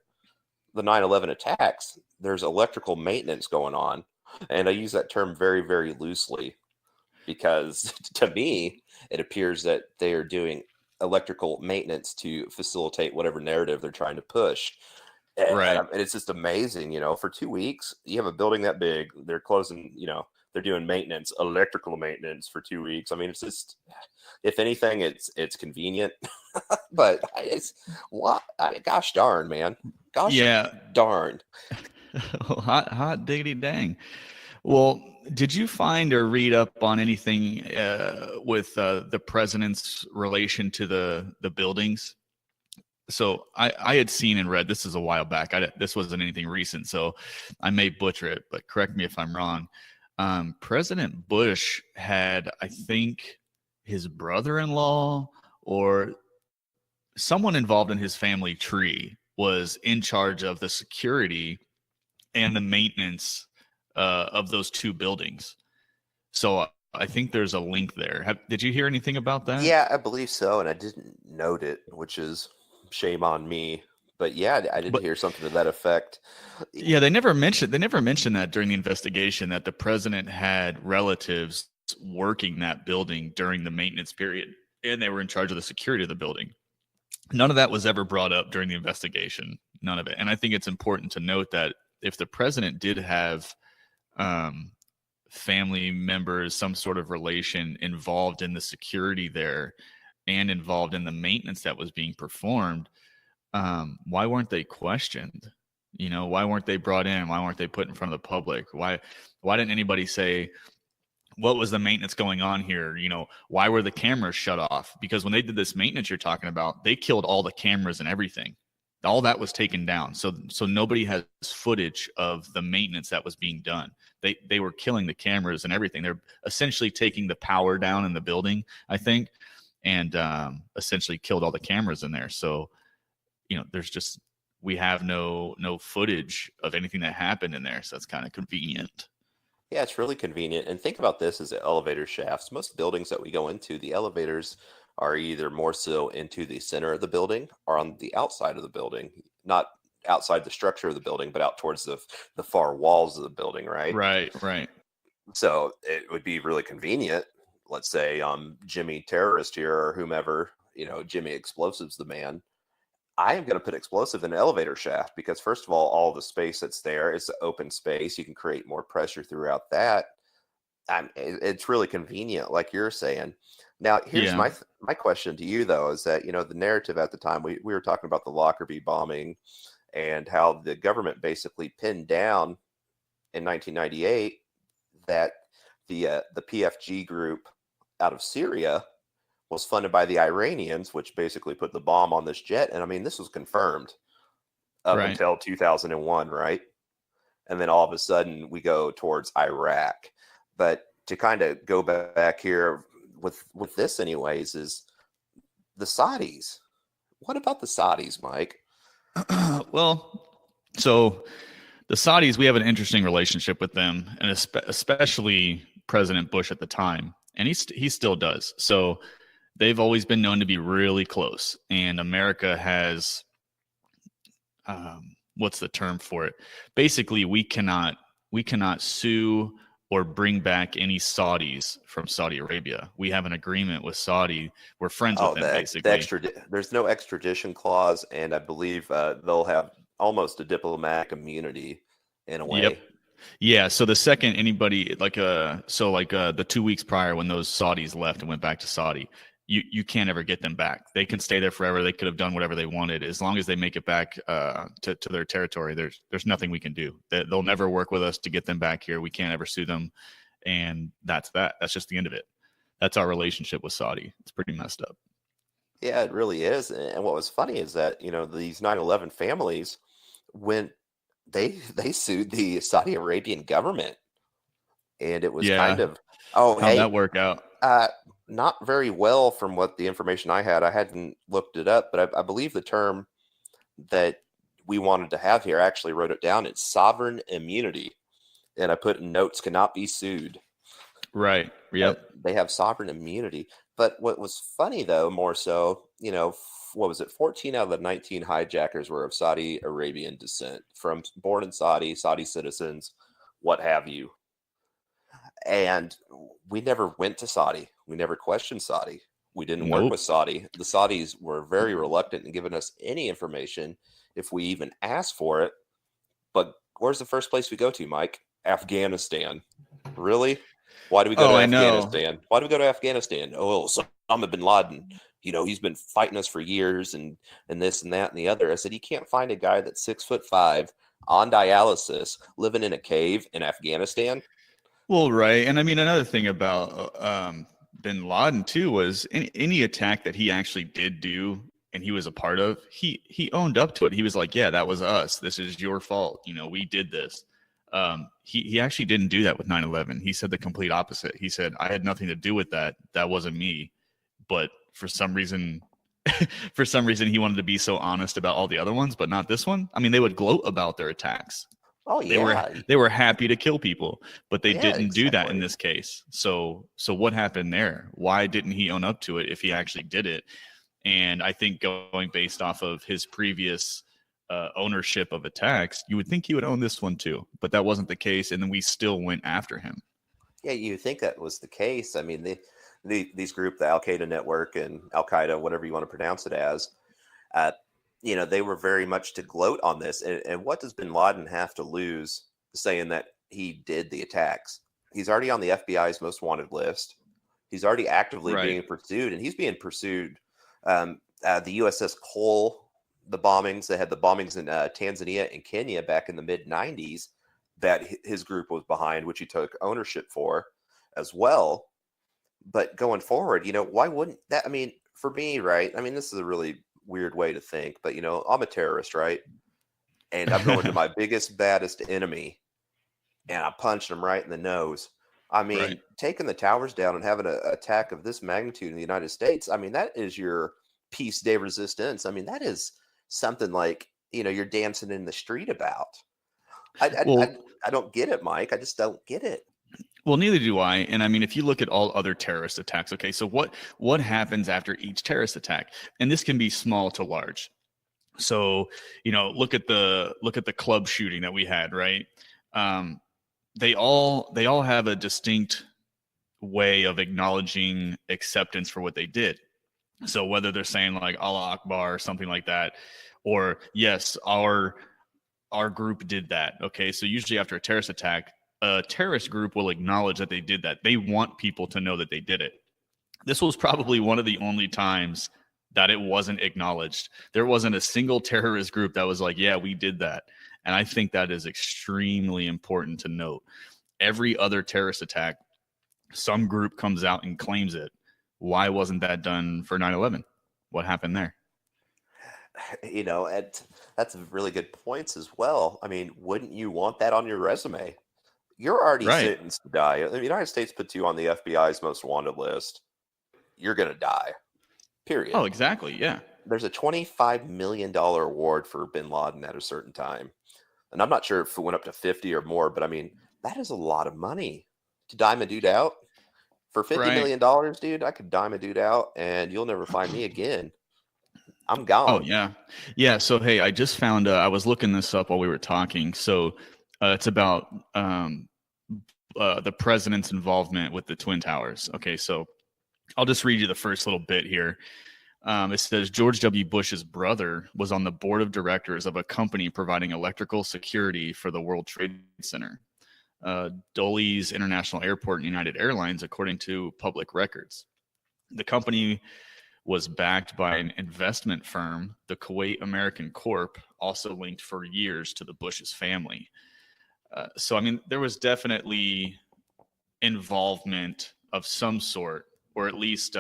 the 9/11 attacks, there's electrical maintenance going on. And I use that term very, very loosely because to me, it appears that they are doing electrical maintenance to facilitate whatever narrative they're trying to push. Right. And it's just amazing, for 2 weeks, you have a building that big, they're closing, they're doing maintenance, electrical maintenance for 2 weeks. I mean, it's just, if anything, it's convenient, but it's what, I mean, gosh darn, man. Gosh Yeah. darn. Hot diggity dang. Well, did you find or read up on anything with the president's relation to the buildings? So I had seen and read, this is a while back. This wasn't anything recent, so I may butcher it, but correct me if I'm wrong. President Bush had, I think, his brother-in-law or someone involved in his family tree was in charge of the security and the maintenance of those two buildings. So I think there's a link there. Did you hear anything about that? Yeah, I believe so. And I didn't note it, which is shame on me. But yeah, I did But hear something to that effect. yeah, they never mentioned that during the investigation that the president had relatives working that building during the maintenance period and they were in charge of the security of the building. None of that was ever brought up during the investigation. None of it. And I think it's important to note that if the president did have um, family members, some sort of relation involved in the security there and involved in the maintenance that was being performed, why weren't they questioned? Why weren't they brought in? Why weren't they put in front of the public? Why didn't anybody say, what was the maintenance going on here? Why were the cameras shut off? Because when they did this maintenance you're talking about, they killed all the cameras and everything. All that was taken down. So nobody has footage of the maintenance that was being done. They were killing the cameras and everything. They're essentially taking the power down in the building, I think, and essentially killed all the cameras in there. So, there's just, we have no footage of anything that happened in there. So that's kind of convenient. Yeah, it's really convenient. And think about this as elevator shafts. Most buildings that we go into, the elevators are either more so into the center of the building or on the outside of the building, not outside the structure of the building, but out towards the far walls of the building, right? Right, right. So it would be really convenient. Let's say Jimmy Terrorist here or whomever, Jimmy Explosives, the man. I am going to put explosive in an elevator shaft because, first of all the space that's there is open space. You can create more pressure throughout that. It's really convenient, like you're saying. Now, here's Yeah. my question to you, though, is that, the narrative at the time, we were talking about the Lockerbie bombing and how the government basically pinned down in 1998 that the PFG group out of Syria was funded by the Iranians, which basically put the bomb on this jet. And I mean, this was confirmed. up Right. until 2001, right? And then all of a sudden we go towards Iraq. But to kind of go back here with this, anyways, is the Saudis. What about the Saudis, Mike? Well, so the Saudis, we have an interesting relationship with them, and especially President Bush at the time, and he still does. So they've always been known to be really close, and America has what's the term for it? Basically, we cannot sue or bring back any Saudis from Saudi Arabia. We have an agreement with Saudi. We're friends with Oh, them, the basically. there's no extradition clause, and I believe they'll have almost a diplomatic immunity in a Yep. way. Yeah. So the second anybody the 2 weeks prior when those Saudis left and went back to Saudi, you can't ever get them back. They can stay there forever. They could have done whatever they wanted as long as they make it back to their territory. There's nothing we can do. They'll never work with us to get them back here. We can't ever sue them, and that's that. That's just the end of it. That's our relationship with Saudi. It's pretty messed up. Yeah, it really is. And what was funny is that, these 9/11 families went they sued the Saudi Arabian government, and it was kind Yeah. of, oh, How'd hey, that work out? not very well from what the information I had. I hadn't looked it up, but I believe the term that we wanted to have here, I actually wrote it down. It's sovereign immunity, and I put in notes, cannot be sued. Right. Yep. They have sovereign immunity. But what was funny, though, more so, what was it? 14 out of the 19 hijackers were of Saudi Arabian descent, born in Saudi citizens, what have you. And we never went to Saudi. We never questioned Saudi. We didn't work Nope. with Saudi. The Saudis were very reluctant in giving us any information if we even asked for it. But where's the first place we go to, Mike? Afghanistan. Really? Why do we go Oh, to I know. Afghanistan? Why do we go to Afghanistan? Oh, Osama bin Laden. He's been fighting us for years, and this and that and the other. I said, you can't find a guy that's 6'5" on dialysis living in a cave in Afghanistan. Well, right. And I mean, another thing about bin Laden too was any attack that he actually did do and he was a part of, he owned up to it. He was like, yeah, that was us. This is your fault. We did this. He actually didn't do that with 9/11. He said the complete opposite. He said, I had nothing to do with that. That wasn't me. But for some reason, he wanted to be so honest about all the other ones, but not this one. I mean, they would gloat about their attacks. Oh, yeah. They were happy to kill people, but they Yeah, didn't do that in exactly. this case. So what happened there? Why didn't he own up to it if he actually did it? And I think going based off of his previous ownership of attacks, you would think he would own this one too, but that wasn't the case. And then we still went after him. Yeah, you think that was the case. I mean, these group, the Al Qaeda network and Al Qaeda, whatever you want to pronounce it as, uh, they were very much to gloat on this. And what does bin Laden have to lose saying that he did the attacks? He's already on the FBI's most wanted list. He's already actively Right. being pursued, and he's being pursued. The USS Cole, the bombings, they had the bombings in Tanzania and Kenya back in the mid 90s that his group was behind, which he took ownership for as well. But going forward, why wouldn't that? I mean, for me, right? I mean, this is a really weird way to think, but I'm a terrorist, right? And I'm going to my biggest, baddest enemy, and I'm punching him right in the nose. I mean, Right. taking the towers down and having an attack of this magnitude in the United States, I mean, that is your piece de resistance. I mean, that is something like, you're dancing in the street about. Well, I don't get it, Mike. I just don't get it. Well, neither do I. And I mean, if you look at all other terrorist attacks, okay, so what happens after each terrorist attack? And this can be small to large. So, look at the club shooting that we had, right? They all have a distinct way of acknowledging acceptance for what they did. So whether they're saying like Allah Akbar or something like that, or yes, our group did that. Okay, so usually after a terrorist attack, a terrorist group will acknowledge that they did that. They want people to know that they did it. This was probably one of the only times that it wasn't acknowledged. There wasn't a single terrorist group that was like, yeah, we did that. And I think that is extremely important to note. Every other terrorist attack, some group comes out and claims it. Why wasn't that done for 9/11? What happened there? And that's really good points as well. I mean, wouldn't you want that on your resume? You're already Right. sentenced to die. The United States puts you on the FBI's most wanted list. You're going to die, period. Oh, exactly. Yeah. There's a $25 million award for bin Laden at a certain time. And I'm not sure if it went up to 50 or more, but I mean, that is a lot of money to dime a dude out. For $50 Right. million, dude, I could dime a dude out and you'll never find me again. I'm Oh gone. yeah. Yeah. So hey, I just found I was looking this up while we were talking. So it's about the president's involvement with the Twin Towers. Okay, so I'll just read you the first little bit here. It says George W. Bush's brother was on the board of directors of a company providing electrical security for the World Trade Center, Dulles International Airport, and United Airlines, according to public records. The company was backed by an investment firm, the Kuwait American Corp, also linked for years to the Bush's family. So, I mean, there was definitely involvement of some sort, or at least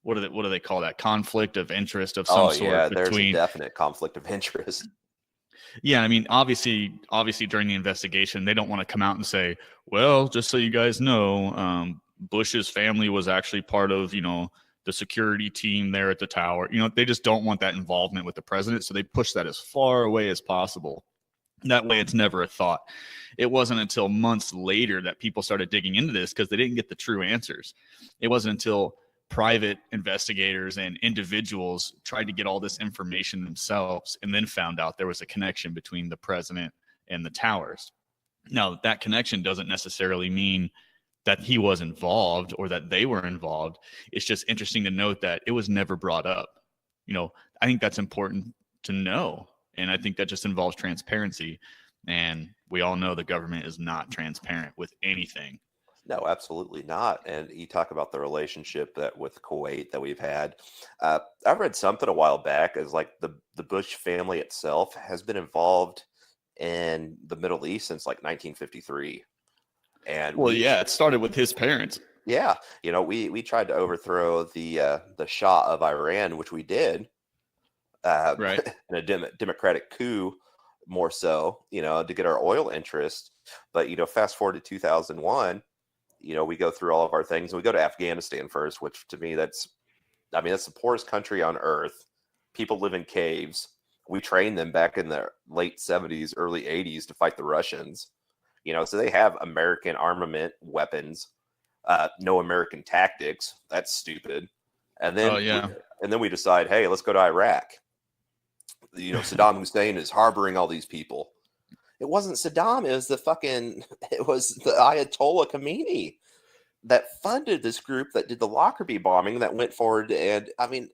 what do they call that? Conflict of interest of some Oh sort yeah, there's a between. definite conflict of interest. Yeah, I mean, obviously during the investigation, they don't want to come out and say, well, just so you guys know, Bush's family was actually part of, the security team there at the tower. They just don't want that involvement with the president, so they push that as far away as possible. That way, it's never a thought. It wasn't until months later that people started digging into this because they didn't get the true answers. It wasn't until private investigators and individuals tried to get all this information themselves and then found out there was a connection between the president and the towers. Now, that connection doesn't necessarily mean that he was involved or that they were involved. It's just interesting to note that it was never brought up. I think that's important to know. And I think that just involves transparency. And we all know the government is not transparent with anything. No, absolutely not. And you talk about the relationship that with Kuwait that we've had. I read something a while back as like the Bush family itself has been involved in the Middle East since like 1953. And Well, yeah, it started with his parents. yeah, we tried to overthrow the Shah of Iran, which we did, Right. in a democratic coup, more so, to get our oil interest. But fast forward to 2001, we go through all of our things and we go to Afghanistan first, which to me that's the poorest country on earth. People live in caves. We trained them back in the late 70s, early 80s to fight the Russians. So they have American armament, weapons, no American tactics. That's stupid. And then, Oh, yeah. and then we decide, hey, let's go to Iraq. Saddam Hussein is harboring all these people. It wasn't Saddam. It was the Ayatollah Khomeini that funded this group that did the Lockerbie bombing that went forward. And I mean,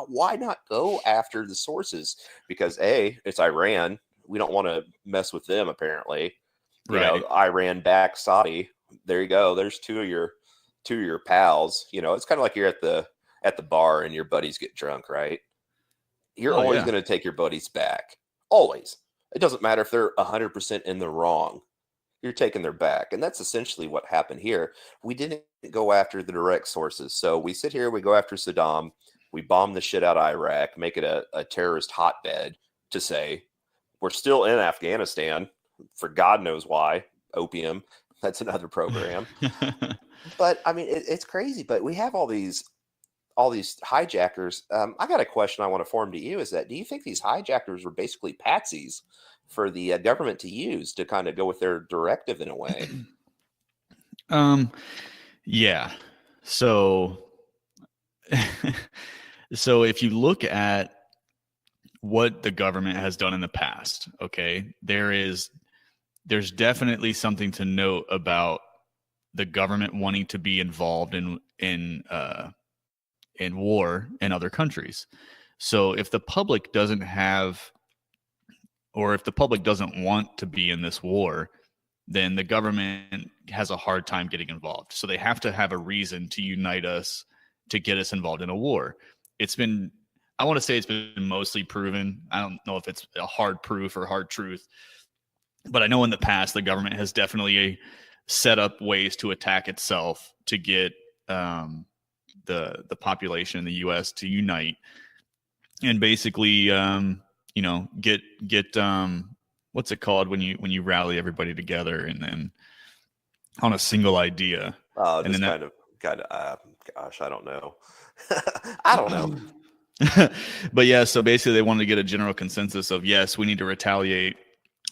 why not go after the sources? Because it's Iran. We don't want to mess with them, apparently. Right. Iran backed Saudi. There you go. There's two of your pals. It's kind of like you're at the bar and your buddies get drunk, right? You're always going to take your buddies back. Always. It doesn't matter if they're 100% in the wrong. You're taking their back. And that's essentially what happened here. We didn't go after the direct sources. So we sit here, we go after Saddam, we bomb the shit out of Iraq, make it a terrorist hotbed to say we're still in Afghanistan for God knows why. Opium. That's another program. But I mean, it's crazy. But we have all these hijackers. I got a question I want to form to you. Is that, do you think these hijackers were basically patsies for the government to use to kind of go with their directive in a way? Yeah. So if you look at what the government has done in the past, okay, there's definitely something to note about the government wanting to be involved in war in other countries. So if the public doesn't want to be in this war, then the government has a hard time getting involved. So they have to have a reason to unite us to get us involved in a war. I want to say it's been mostly proven. I don't know if it's a hard proof or hard truth, but I know in the past the government has definitely set up ways to attack itself to get the population in the U.S. to unite. and basically, get what's it called when you rally everybody together and then on a single idea, and Just then gosh, I don't know. I don't know. but yeah, so basically they wanted to get a general consensus of, yes, we need to retaliate.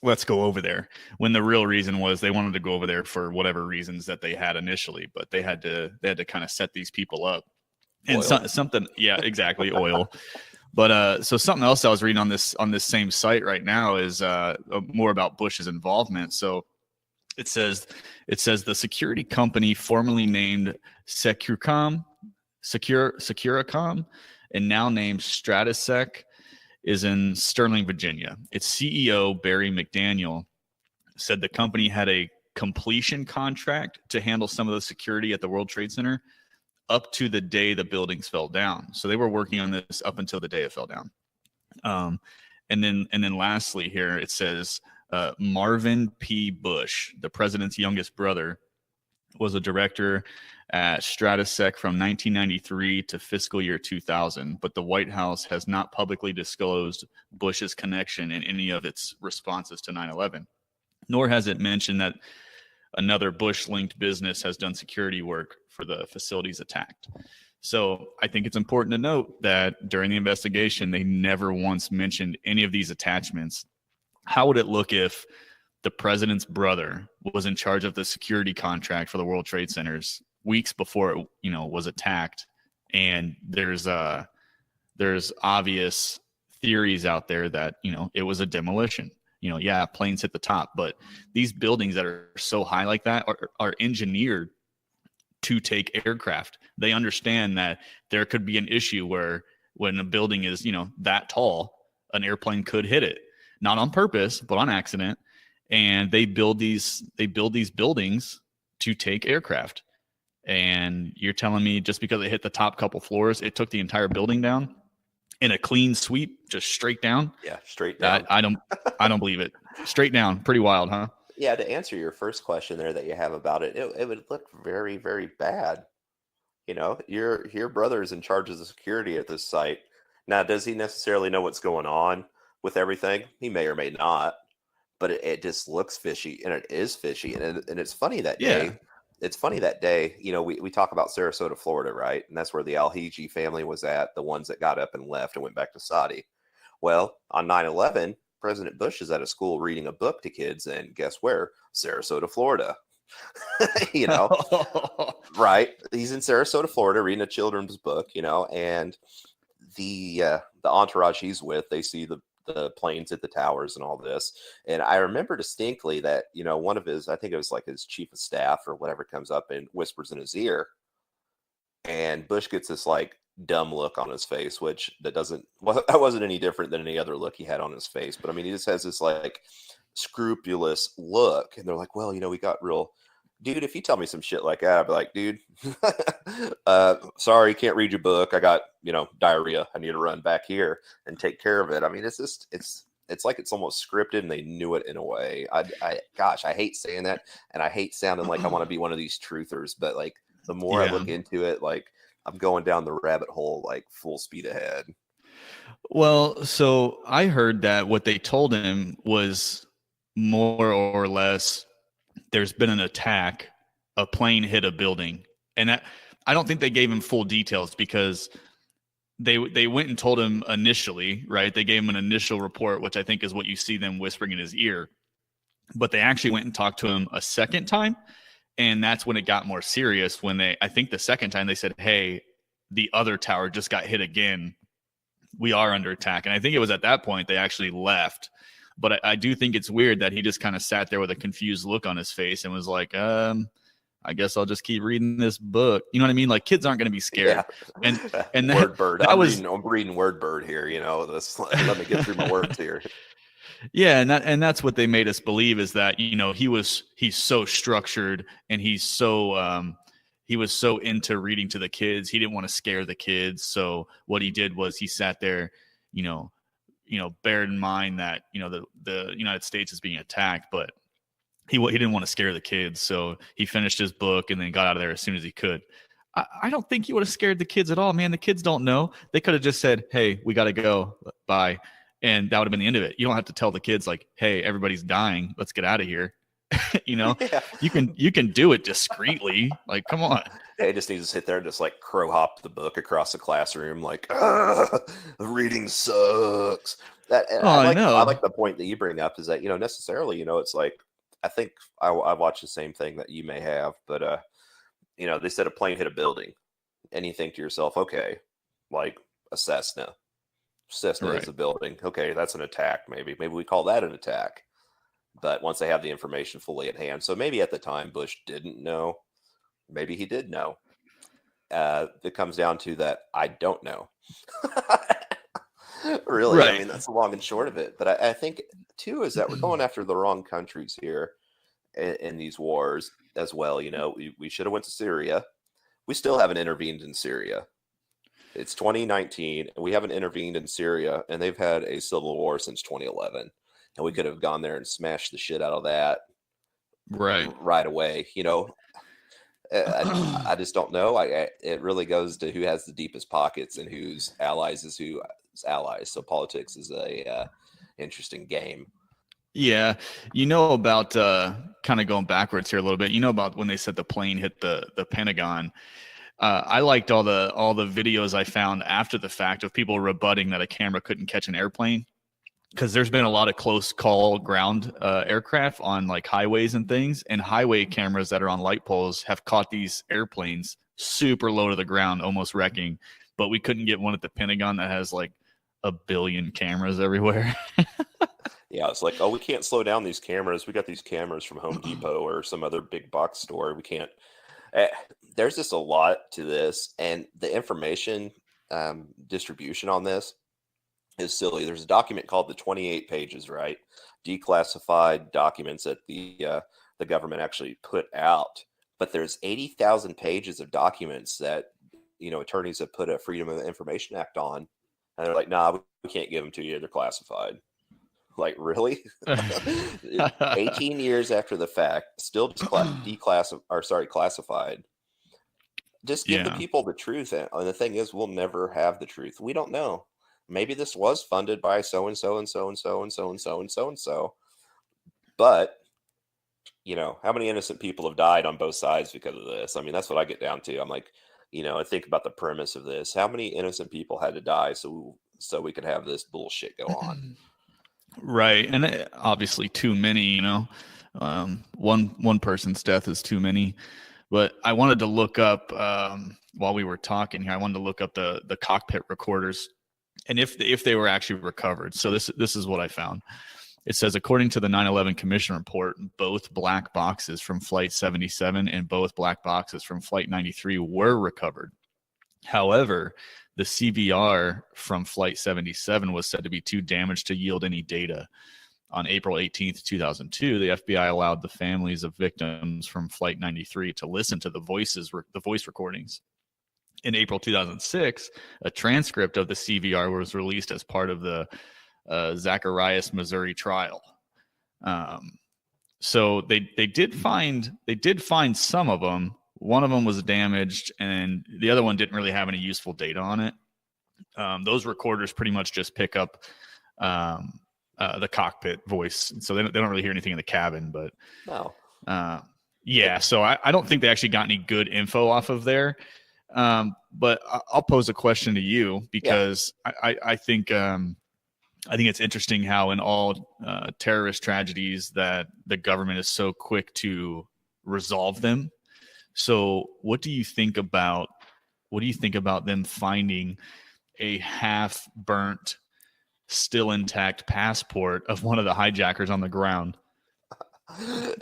Let's go over there. When the real reason was they wanted to go over there for whatever reasons that they had initially, but they had to kind of set these people up. And something, yeah, exactly, oil. But so something else I was reading on this same site right now is more about Bush's involvement. So it says the security company formerly named Securacom and now named Stratasec is in Sterling, Virginia. Its CEO, Barry McDaniel, said the company had a completion contract to handle some of the security at the World Trade Center up to the day the buildings fell down. So they were working on this up until the day it fell down. And then lastly here, it says Marvin P. Bush, the president's youngest brother, was a director at Stratasec from 1993 to fiscal year 2000, but the White House has not publicly disclosed Bush's connection in any of its responses to 9/11, nor has it mentioned that another Bush-linked business has done security work for the facilities attacked. So I think it's important to note that during the investigation, they never once mentioned any of these attachments. How would it look if the president's brother was in charge of the security contract for the World Trade Centers weeks before it, was attacked? And there's obvious theories out there that, it was a demolition. Planes hit the top, but these buildings that are so high like that are engineered to take aircraft. They understand that there could be an issue where when a building is, that tall, an airplane could hit it, not on purpose, but on accident. And they build these buildings to take aircraft. And you're telling me just because it hit the top couple floors, it took the entire building down in a clean sweep, just straight down? Yeah, straight down. I don't believe it. Straight down. Pretty wild, huh? Yeah, to answer your first question there that you have about it, it would look very, very bad. Your brother is in charge of the security at this site. Now, does he necessarily know what's going on with everything? He may or may not, but it just looks fishy, and it is fishy. And it's funny that day. It's funny that day, we talk about Sarasota, Florida, right? And that's where the Al-Hiji family was at, the ones that got up and left and went back to Saudi. Well, on 9/11, President Bush is at a school reading a book to kids, and guess where? Sarasota, Florida. Right? He's in Sarasota, Florida, reading a children's book, and the entourage he's with, they see the planes at the towers and all this. And I remember distinctly that, one of his, I think it was like his chief of staff or whatever, comes up and whispers in his ear. And Bush gets this like dumb look on his face, which that wasn't any different than any other look he had on his face. But I mean, he just has this like scrupulous look. And they're like, well, we got real. Dude, if you tell me some shit like that, I'd be like, dude, sorry, can't read your book. I got, diarrhea. I need to run back here and take care of it. I mean, it's like it's almost scripted, and they knew it in a way. Gosh, I hate saying that, and I hate sounding like I want to be one of these truthers, but like the more I look into it, like I'm going down the rabbit hole, like full speed ahead. Well, so I heard that what they told him was more or less, there's been an attack, a plane hit a building. And that, I don't think they gave him full details, because they went and told him initially, right? They gave him an initial report, which I think is what you see them whispering in his ear. But they actually went and talked to him a second time. And that's when it got more serious, when I think the second time they said, hey, the other tower just got hit again. We are under attack. And I think it was at that point they actually left. But I do think it's weird that he just kind of sat there with a confused look on his face and was like, I guess I'll just keep reading this book. You know what I mean? Like, kids aren't going to be scared. Yeah. And Wordbird. I'm reading Wordbird here. Let me get through my words here. Yeah, and that's what they made us believe, is that he's so structured, and he was so into reading to the kids. He didn't want to scare the kids. So what he did was he sat there, bear in mind that, the United States is being attacked, but he didn't want to scare the kids. So he finished his book and then got out of there as soon as he could. I don't think you would have scared the kids at all, man. The kids don't know. They could have just said, "Hey, we got to go. Bye." And that would have been the end of it. You don't have to tell the kids like, "Hey, everybody's dying. Let's get out of here." Yeah. You can do it discreetly. Like, come on. They just need to sit there and just like crow hop the book across the classroom, like, the reading sucks. That and Oh, I I know. like the point that you bring up is that necessarily it's like I think I watched the same thing that you may have, but they said a plane hit a building, and you think to yourself, okay, like a Cessna. Cessna Right. is a building. Okay, that's an attack. Maybe we call that an attack. But once they have the information fully at hand, so maybe at the time Bush didn't know, maybe he did know. It comes down to that I don't know. Really, I Right. mean that's the long and short of it. But I think too is that we're going after the wrong countries here in these wars as well. We should have went to Syria. We still haven't intervened in Syria. It's 2019, and we haven't intervened in Syria, and they've had a civil war since 2011. And we could have gone there and smashed the shit out of that Right. right away. I just don't know. It really goes to who has the deepest pockets and whose allies is who's allies. So politics is a interesting game. Yeah. About kind of going backwards here a little bit. About when they said the plane hit the Pentagon. I liked all the videos I found after the fact of people rebutting that a camera couldn't catch an airplane, because there's been a lot of close call ground aircraft on like highways and things, and highway cameras that are on light poles have caught these airplanes super low to the ground, almost wrecking. But we couldn't get one at the Pentagon that has like a billion cameras everywhere. Yeah, it's like, oh, we can't slow down these cameras. We got these cameras from Home Depot or some other big box store. We can't. eh, there's just a lot to this, and the information distribution on this is silly. There's a document called the 28 pages, right? Declassified documents that the government actually put out, but there's 80,000 pages of documents that attorneys have put a Freedom of Information Act on, and they're like, nah, we can't give them to you. They're classified. Like, really? 18 years after the fact, still classified. Just give the Yeah. people the truth. And the thing is, we'll never have the truth. We don't know. Maybe this was funded by so and so and so and so and so and so and so and so. But how many innocent people have died on both sides because of this? I mean, that's what I get down to. I'm like, I think about the premise of this. How many innocent people had to die so we could have this bullshit go on? Right. And obviously too many, one person's death is too many. But I wanted to look up while we were talking here. I wanted to look up the cockpit recorders and if they were actually recovered. So this is what I found. It says, according to the 9/11 Commission report, both black boxes from Flight 77 and both black boxes from Flight 93 were recovered. However, the CVR from Flight 77 was said to be too damaged to yield any data. On April 18th, 2002, the FBI allowed the families of victims from Flight 93 to listen to the voice recordings. In April 2006, a transcript of the CVR was released as part of the Zacharias, Missouri trial. So they did find some of them. One of them was damaged, and the other one didn't really have any useful data on it. Those recorders pretty much just pick up the cockpit voice, so they don't really hear anything in the cabin. But No. Yeah, so I don't think they actually got any good info off of there. But I'll pose a question to you because I think it's interesting how in all terrorist tragedies that the government is so quick to resolve them. So what do you think about them finding a half burnt, still intact passport of one of the hijackers on the ground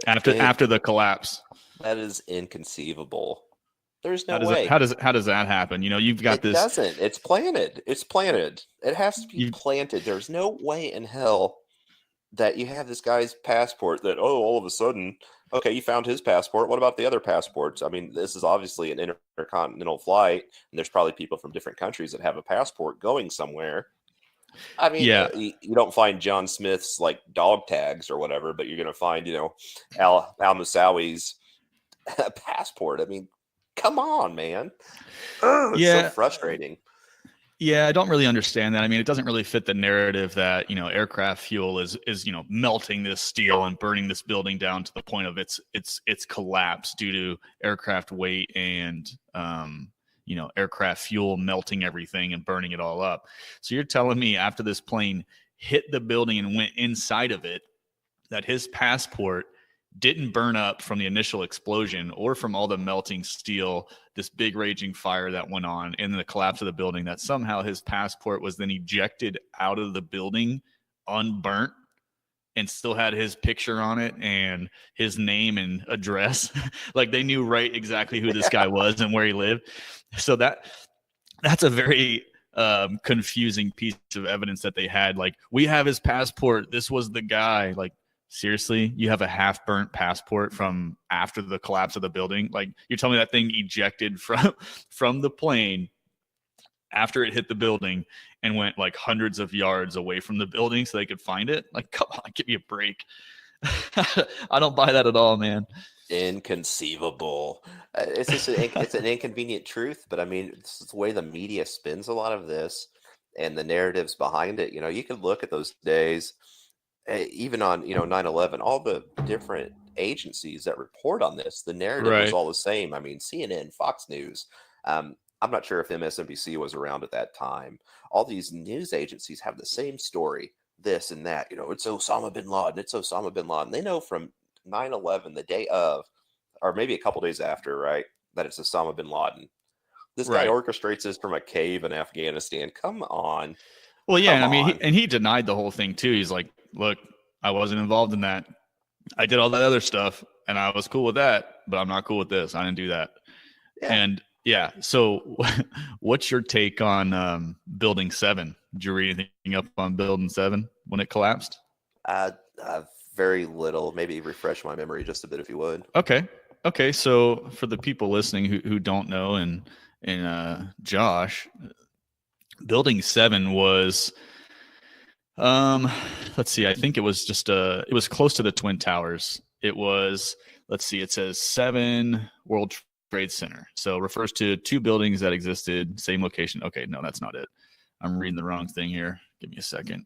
after the collapse? That is inconceivable. There's no way. How does that happen? You've got this. It doesn't. It's planted. It has to be planted. There's no way in hell that you have this guy's passport that, all of a sudden, okay, you found his passport. What about the other passports? I mean, this is obviously an intercontinental flight, and there's probably people from different countries that have a passport going somewhere. I mean, you don't find John Smith's like dog tags or whatever, but you're going to find, Al Moussawi's passport. I mean, Come on, man. Oh, it's so Yeah. frustrating. Yeah, I don't really understand that. I mean, it doesn't really fit the narrative that, aircraft fuel is, melting this steel and burning this building down to the point of its collapse due to aircraft weight and aircraft fuel melting everything and burning it all up. So you're telling me after this plane hit the building and went inside of it, that his passport didn't burn up from the initial explosion or from all the melting steel, this big raging fire that went on, and the collapse of the building, that somehow his passport was then ejected out of the building unburnt and still had his picture on it and his name and address. Like they knew right exactly who this guy was and where he lived. So that's a very confusing piece of evidence that they had. Like, we have his passport. This was the guy. Like, seriously, you have a half-burnt passport from after the collapse of the building? Like, you're telling me that thing ejected from the plane after it hit the building and went like hundreds of yards away from the building so they could find it? Like, come on, give me a break. I don't buy that at all, man. Inconceivable. It's just it's an inconvenient truth, but I mean, it's the way the media spins a lot of this and the narratives behind it. You can look at those days, even on 9/11, all the different agencies that report on this, the narrative was Right. all the same. I mean, CNN, Fox News. I'm not sure if MSNBC was around at that time. All these news agencies have the same story, this and that. It's Osama bin Laden. It's Osama bin Laden. They know from 9/11, the day of, or maybe a couple days after, right, that it's Osama bin Laden. This guy Right. orchestrates this from a cave in Afghanistan. Come on. Well, yeah, Come I mean, on. he denied the whole thing too. He's like, "Look, I wasn't involved in that. I did all that other stuff, and I was cool with that, but I'm not cool with this. I didn't do that." Yeah. And yeah, so what's your take on Building 7? Did you read anything up on Building 7 when it collapsed? Very little. Maybe refresh my memory just a bit if you would. Okay. So for the people listening who don't know, and Josh, Building 7 was, let's see, I think it was it was close to the Twin Towers. It was, let's see, it says 7 World Trade Center. So it refers to 2 buildings that existed, same location. Okay, no, that's not it. I'm reading the wrong thing here. Give me a second.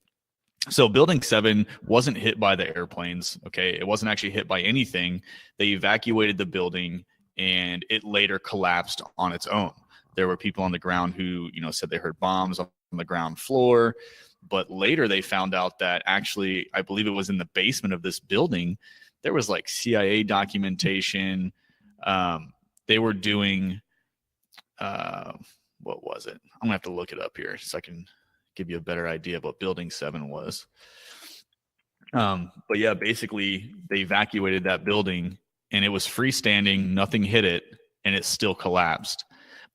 So Building 7 wasn't hit by the airplanes. Okay, it wasn't actually hit by anything. They evacuated the building and it later collapsed on its own. There were people on the ground who, said they heard bombs on the ground floor, but later they found out that actually, I believe it was in the basement of this building, there was like CIA documentation. They were doing, what was it? I'm gonna have to look it up here so I can give you a better idea of what Building 7 was. But yeah, basically they evacuated that building and it was freestanding, nothing hit it, and it still collapsed.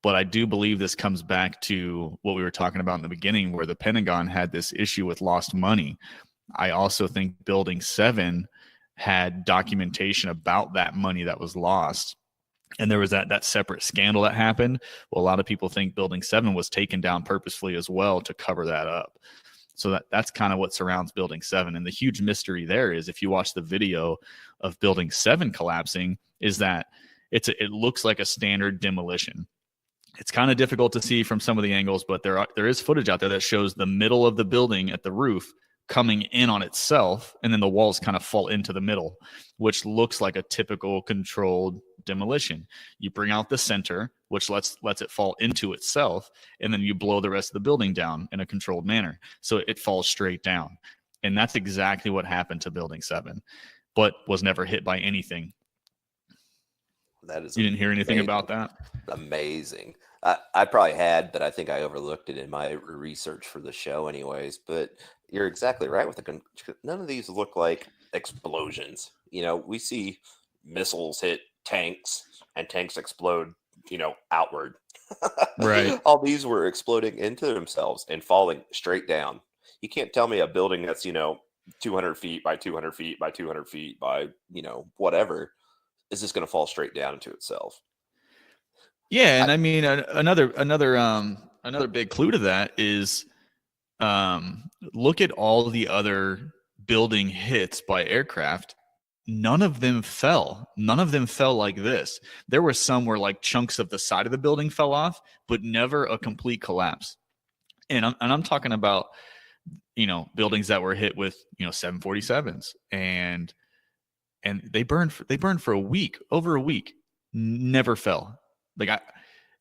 But I do believe this comes back to what we were talking about in the beginning, where the Pentagon had this issue with lost money. I also think Building 7 had documentation about that money that was lost. And there was that separate scandal that happened. Well, a lot of people think Building 7 was taken down purposefully as well to cover that up. So that's kind of what surrounds Building 7. And the huge mystery there is, if you watch the video of Building 7 collapsing, is that it looks like a standard demolition. It's kind of difficult to see from some of the angles, but there is footage out there that shows the middle of the building at the roof coming in on itself, and then the walls kind of fall into the middle, which looks like a typical controlled demolition. You bring out the center, which lets it fall into itself, and then you blow the rest of the building down in a controlled manner, so it falls straight down. And that's exactly what happened to Building 7, but was never hit by anything. That is, you didn't hear anything amazing. About that? Amazing. I probably had, but I think I overlooked it in my research for the show anyways. But you're exactly right with none of these look like explosions. We see missiles hit tanks and tanks explode, outward. Right. All these were exploding into themselves and falling straight down. You can't tell me a building that's, 200 feet by 200 feet by 200 feet by, whatever, is just going to fall straight down into itself. Yeah, and I mean another big clue to that is, look at all the other building hits by aircraft, none of them fell. None of them fell like this. There were some where like chunks of the side of the building fell off, but never a complete collapse. And I'm talking about, buildings that were hit with, 747s, and they burned for a week, over a week, never fell. Like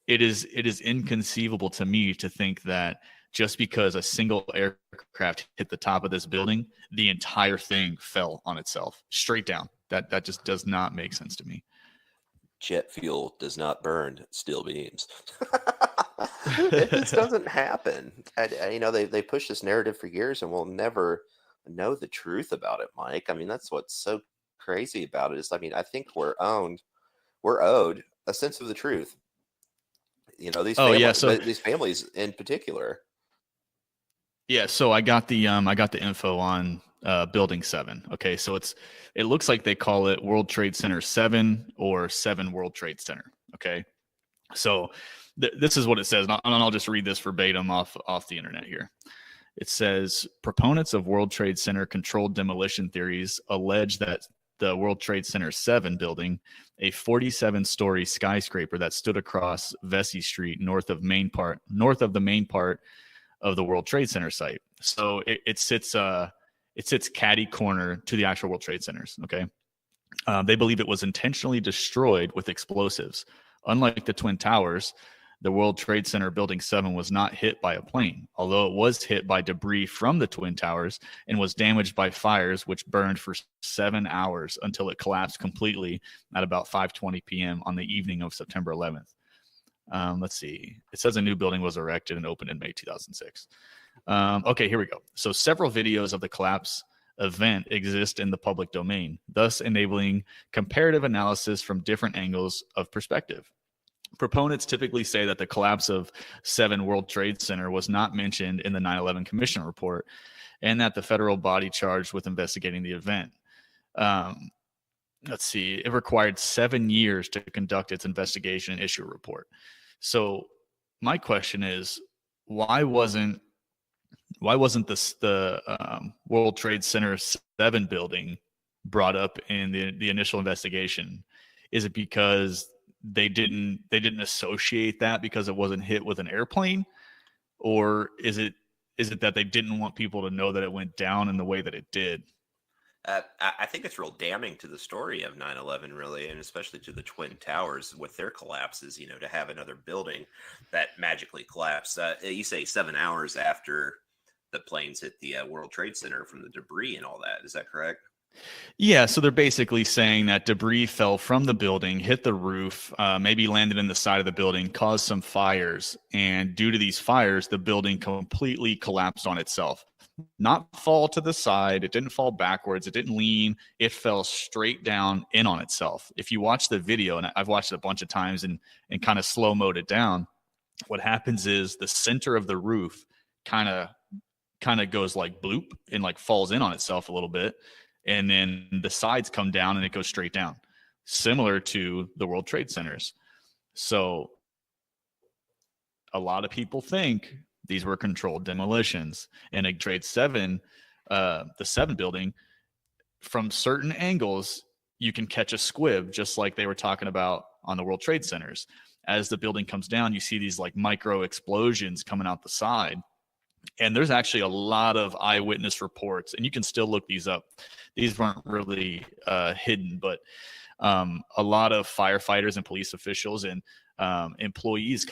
it is inconceivable to me to think that just because a single aircraft hit the top of this building, the entire thing fell on itself straight down. That just does not make sense to me. Jet fuel does not burn steel beams. It just doesn't happen. They push this narrative for years, and we'll never know the truth about it, Mike. I mean, that's what's so crazy about it. I think we're owed a sense of the truth. Oh yeah, so these families in particular. yeah, so I got the info on Building 7. Okay, so it looks like they call it World Trade Center 7 or 7 World Trade Center. Okay, so this is what it says, and I'll just read this verbatim off the internet here. It says proponents of World Trade Center controlled demolition theories allege that the World Trade Center 7 building, a 47-story skyscraper that stood across Vesey Street north of the main part of the World Trade Center site. So it sits catty corner to the actual World Trade Centers. Okay, they believe it was intentionally destroyed with explosives. Unlike the Twin Towers, the World Trade Center Building 7 was not hit by a plane, although it was hit by debris from the Twin Towers and was damaged by fires, which burned for 7 hours until it collapsed completely at about 5:20 p.m. on the evening of September 11th. Let's see. It says a new building was erected and opened in May 2006. Okay, here we go. So several videos of the collapse event exist in the public domain, thus enabling comparative analysis from different angles of perspective. Proponents typically say that the collapse of 7 World Trade Center was not mentioned in the 9/11 Commission report, and that the federal body charged with investigating the event. Let's see, it required 7 years to conduct its investigation and issue a report. So my question is, why wasn't the World Trade Center 7 building brought up in the initial investigation? Is it because they didn't associate that because it wasn't hit with an airplane, or is it that they didn't want people to know that it went down in the way that it did? I think it's real damning to the story of 9/11, really, and especially to the Twin Towers with their collapses, to have another building that magically collapsed. You say 7 hours after the planes hit the World Trade Center from the debris and all that. Is that correct? Yeah, so they're basically saying that debris fell from the building, hit the roof, maybe landed in the side of the building, caused some fires, and due to these fires, the building completely collapsed on itself. Not fall to the side, it didn't fall backwards, it didn't lean, it fell straight down in on itself. If you watch the video, and I've watched it a bunch of times and kind of slow-moed it down, what happens is the center of the roof kind of goes like bloop and like falls in on itself a little bit, and then the sides come down and it goes straight down, similar to the World Trade Centers. So a lot of people think these were controlled demolitions. And a Trade 7, the 7 building, from certain angles, you can catch a squib, just like they were talking about on the World Trade Centers. As the building comes down, you see these like micro explosions coming out the side. And there's actually a lot of eyewitness reports, and you can still look these up. These weren't really hidden, but a lot of firefighters and police officials and employees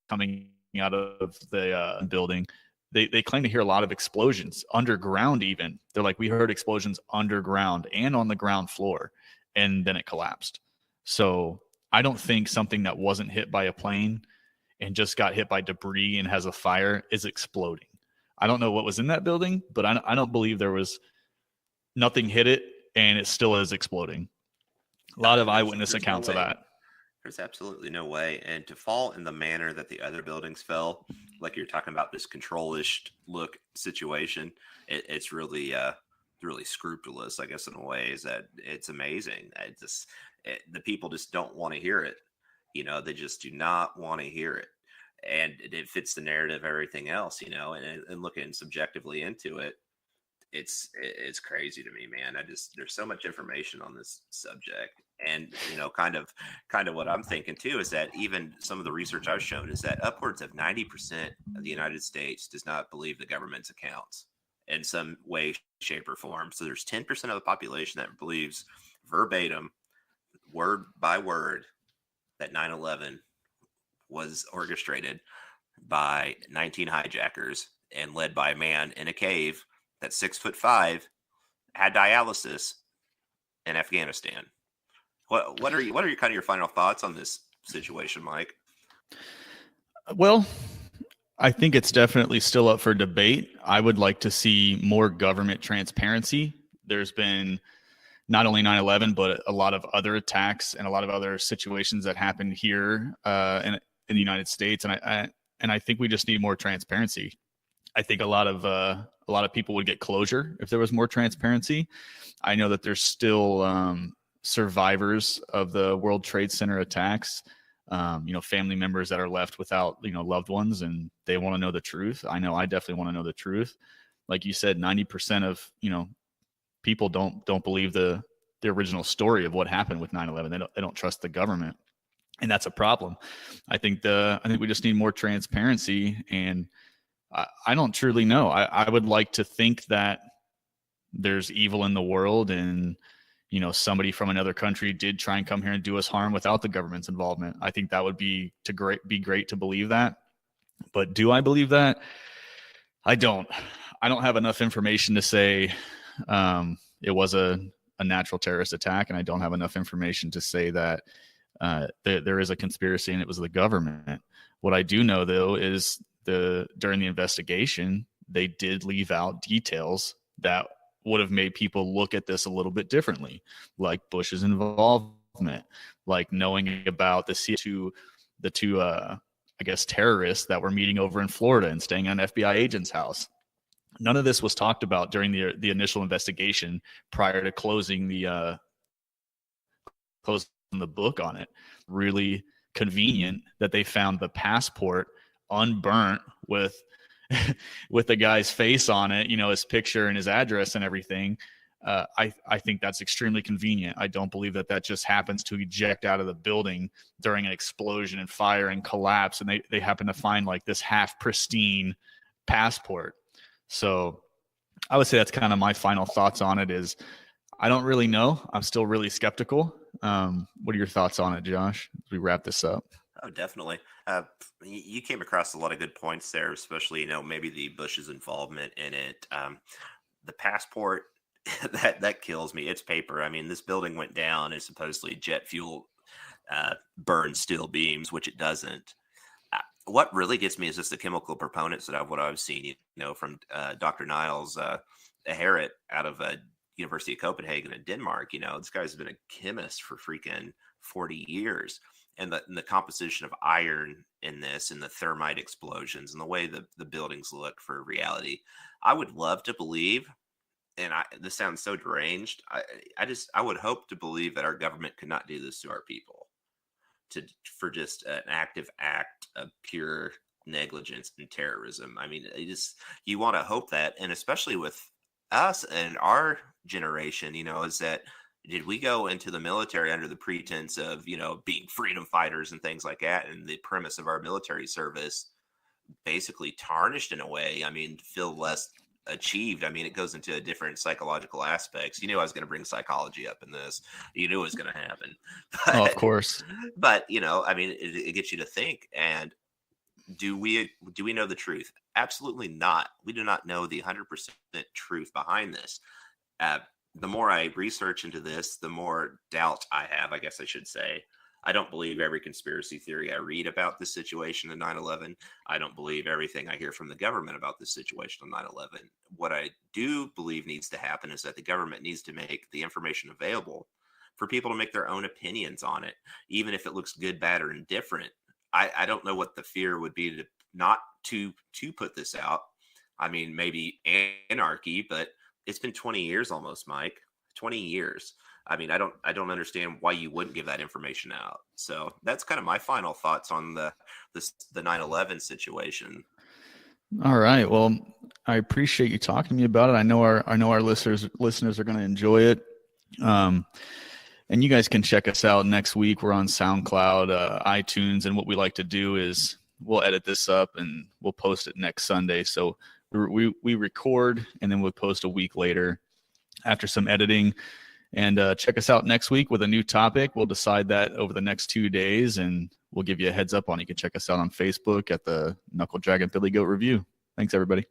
coming out of the building, they claim to hear a lot of explosions underground even. They're like, we heard explosions underground and on the ground floor, and then it collapsed. So I don't think something that wasn't hit by a plane and just got hit by debris and has a fire is exploding. I don't know what was in that building, but I don't believe there was nothing hit it and it still is exploding. A lot of eyewitness accounts of that. There's absolutely no way. And to fall in the manner that the other buildings fell, like you're talking about this control-ish look situation, it's really scrupulous, I guess, in a way. Is that it's amazing. The people just don't want to hear it. They just do not want to hear it. And it fits the narrative of everything else, and looking subjectively into it, it's crazy to me, man. There's so much information on this subject. And kind of what I'm thinking too is that even some of the research I've shown is that upwards of 90% of the United States does not believe the government's accounts in some way, shape, or form. So there's 10% of the population that believes verbatim, word by word, that 9/11 was orchestrated by 19 hijackers and led by a man in a cave that's 6'5", had dialysis in Afghanistan. What are your kind of your final thoughts on this situation, Mike? Well, I think it's definitely still up for debate. I would like to see more government transparency. There's been not only 9/11, but a lot of other attacks and a lot of other situations that happened here in the United States, and I think we just need more transparency. I think a lot of people would get closure if there was more transparency. I know that there's still survivors of the World Trade Center attacks, family members that are left without, loved ones, and they want to know the truth. I know I definitely want to know the truth. Like you said, 90% of, people don't believe the original story of what happened with 9/11. They don't trust the government. And that's a problem. I think we just need more transparency, and I don't truly know. I would like to think that there's evil in the world, and somebody from another country did try and come here and do us harm without the government's involvement. I think that would be great to believe that. But do I believe that? I don't. I don't have enough information to say it was a natural terrorist attack, and I don't have enough information to say that there is a conspiracy and it was the government. What I do know, though, is during the investigation, they did leave out details that would have made people look at this a little bit differently, like Bush's involvement, like knowing about the two terrorists that were meeting over in Florida and staying at an FBI agent's house. None of this was talked about during the initial investigation prior to closing the book on it. Really convenient that they found the passport unburnt with the guy's face on it, his picture and his address and everything. I think that's extremely convenient. I don't believe that just happens to eject out of the building during an explosion and fire and collapse, and they happen to find like this half pristine passport. So I would say that's kind of my final thoughts on it. Is I don't really know. I'm still really skeptical. What are your thoughts on it, Josh, as we wrap this up? Oh, definitely. You came across a lot of good points there, especially, maybe the Bush's involvement in it. The passport, that kills me. It's paper. I mean, this building went down and supposedly jet fuel burns steel beams, which it doesn't. What really gets me is just the chemical proponents that what I've seen, from Dr. Niles Harrit out of University of Copenhagen in Denmark. This guy's been a chemist for freaking 40 years. And the composition of iron in this, and the thermite explosions, and the way the buildings look for reality. I would love to believe, and this sounds so deranged, I would hope to believe that our government could not do this to our people, for just an active act of pure negligence and terrorism. I mean, you want to hope that, and especially with us and our generation, is that, did we go into the military under the pretense of, being freedom fighters and things like that? And the premise of our military service basically tarnished in a way. I mean, feel less achieved. I mean, it goes into a different psychological aspects. You knew I was going to bring psychology up in this. You knew it was going to happen. But, of course. But, I mean, it gets you to think. And do we know the truth? Absolutely not. We do not know the 100% truth behind this. The more I research into this, the more doubt I have, I guess I should say. I don't believe every conspiracy theory I read about this situation in 9/11. I don't believe everything I hear from the government about this situation on 9/11. What I do believe needs to happen is that the government needs to make the information available for people to make their own opinions on it, even if it looks good, bad, or indifferent. I don't know what the fear would be to not to put this out. I mean, maybe anarchy, but it's been 20 years almost, Mike. 20 years. I mean, I don't understand why you wouldn't give that information out. So that's kind of my final thoughts on the 9/11 situation. All right. Well, I appreciate you talking to me about it. I know our listeners are going to enjoy it. And you guys can check us out next week. We're on SoundCloud, iTunes, and what we like to do is we'll edit this up and we'll post it next Sunday. So we record and then we'll post a week later after some editing. And check us out next week with a new topic. We'll decide that over the next 2 days, and we'll give you a heads up on it. You can check us out on Facebook at the Knuckle Dragon Billy Goat Review. Thanks, everybody.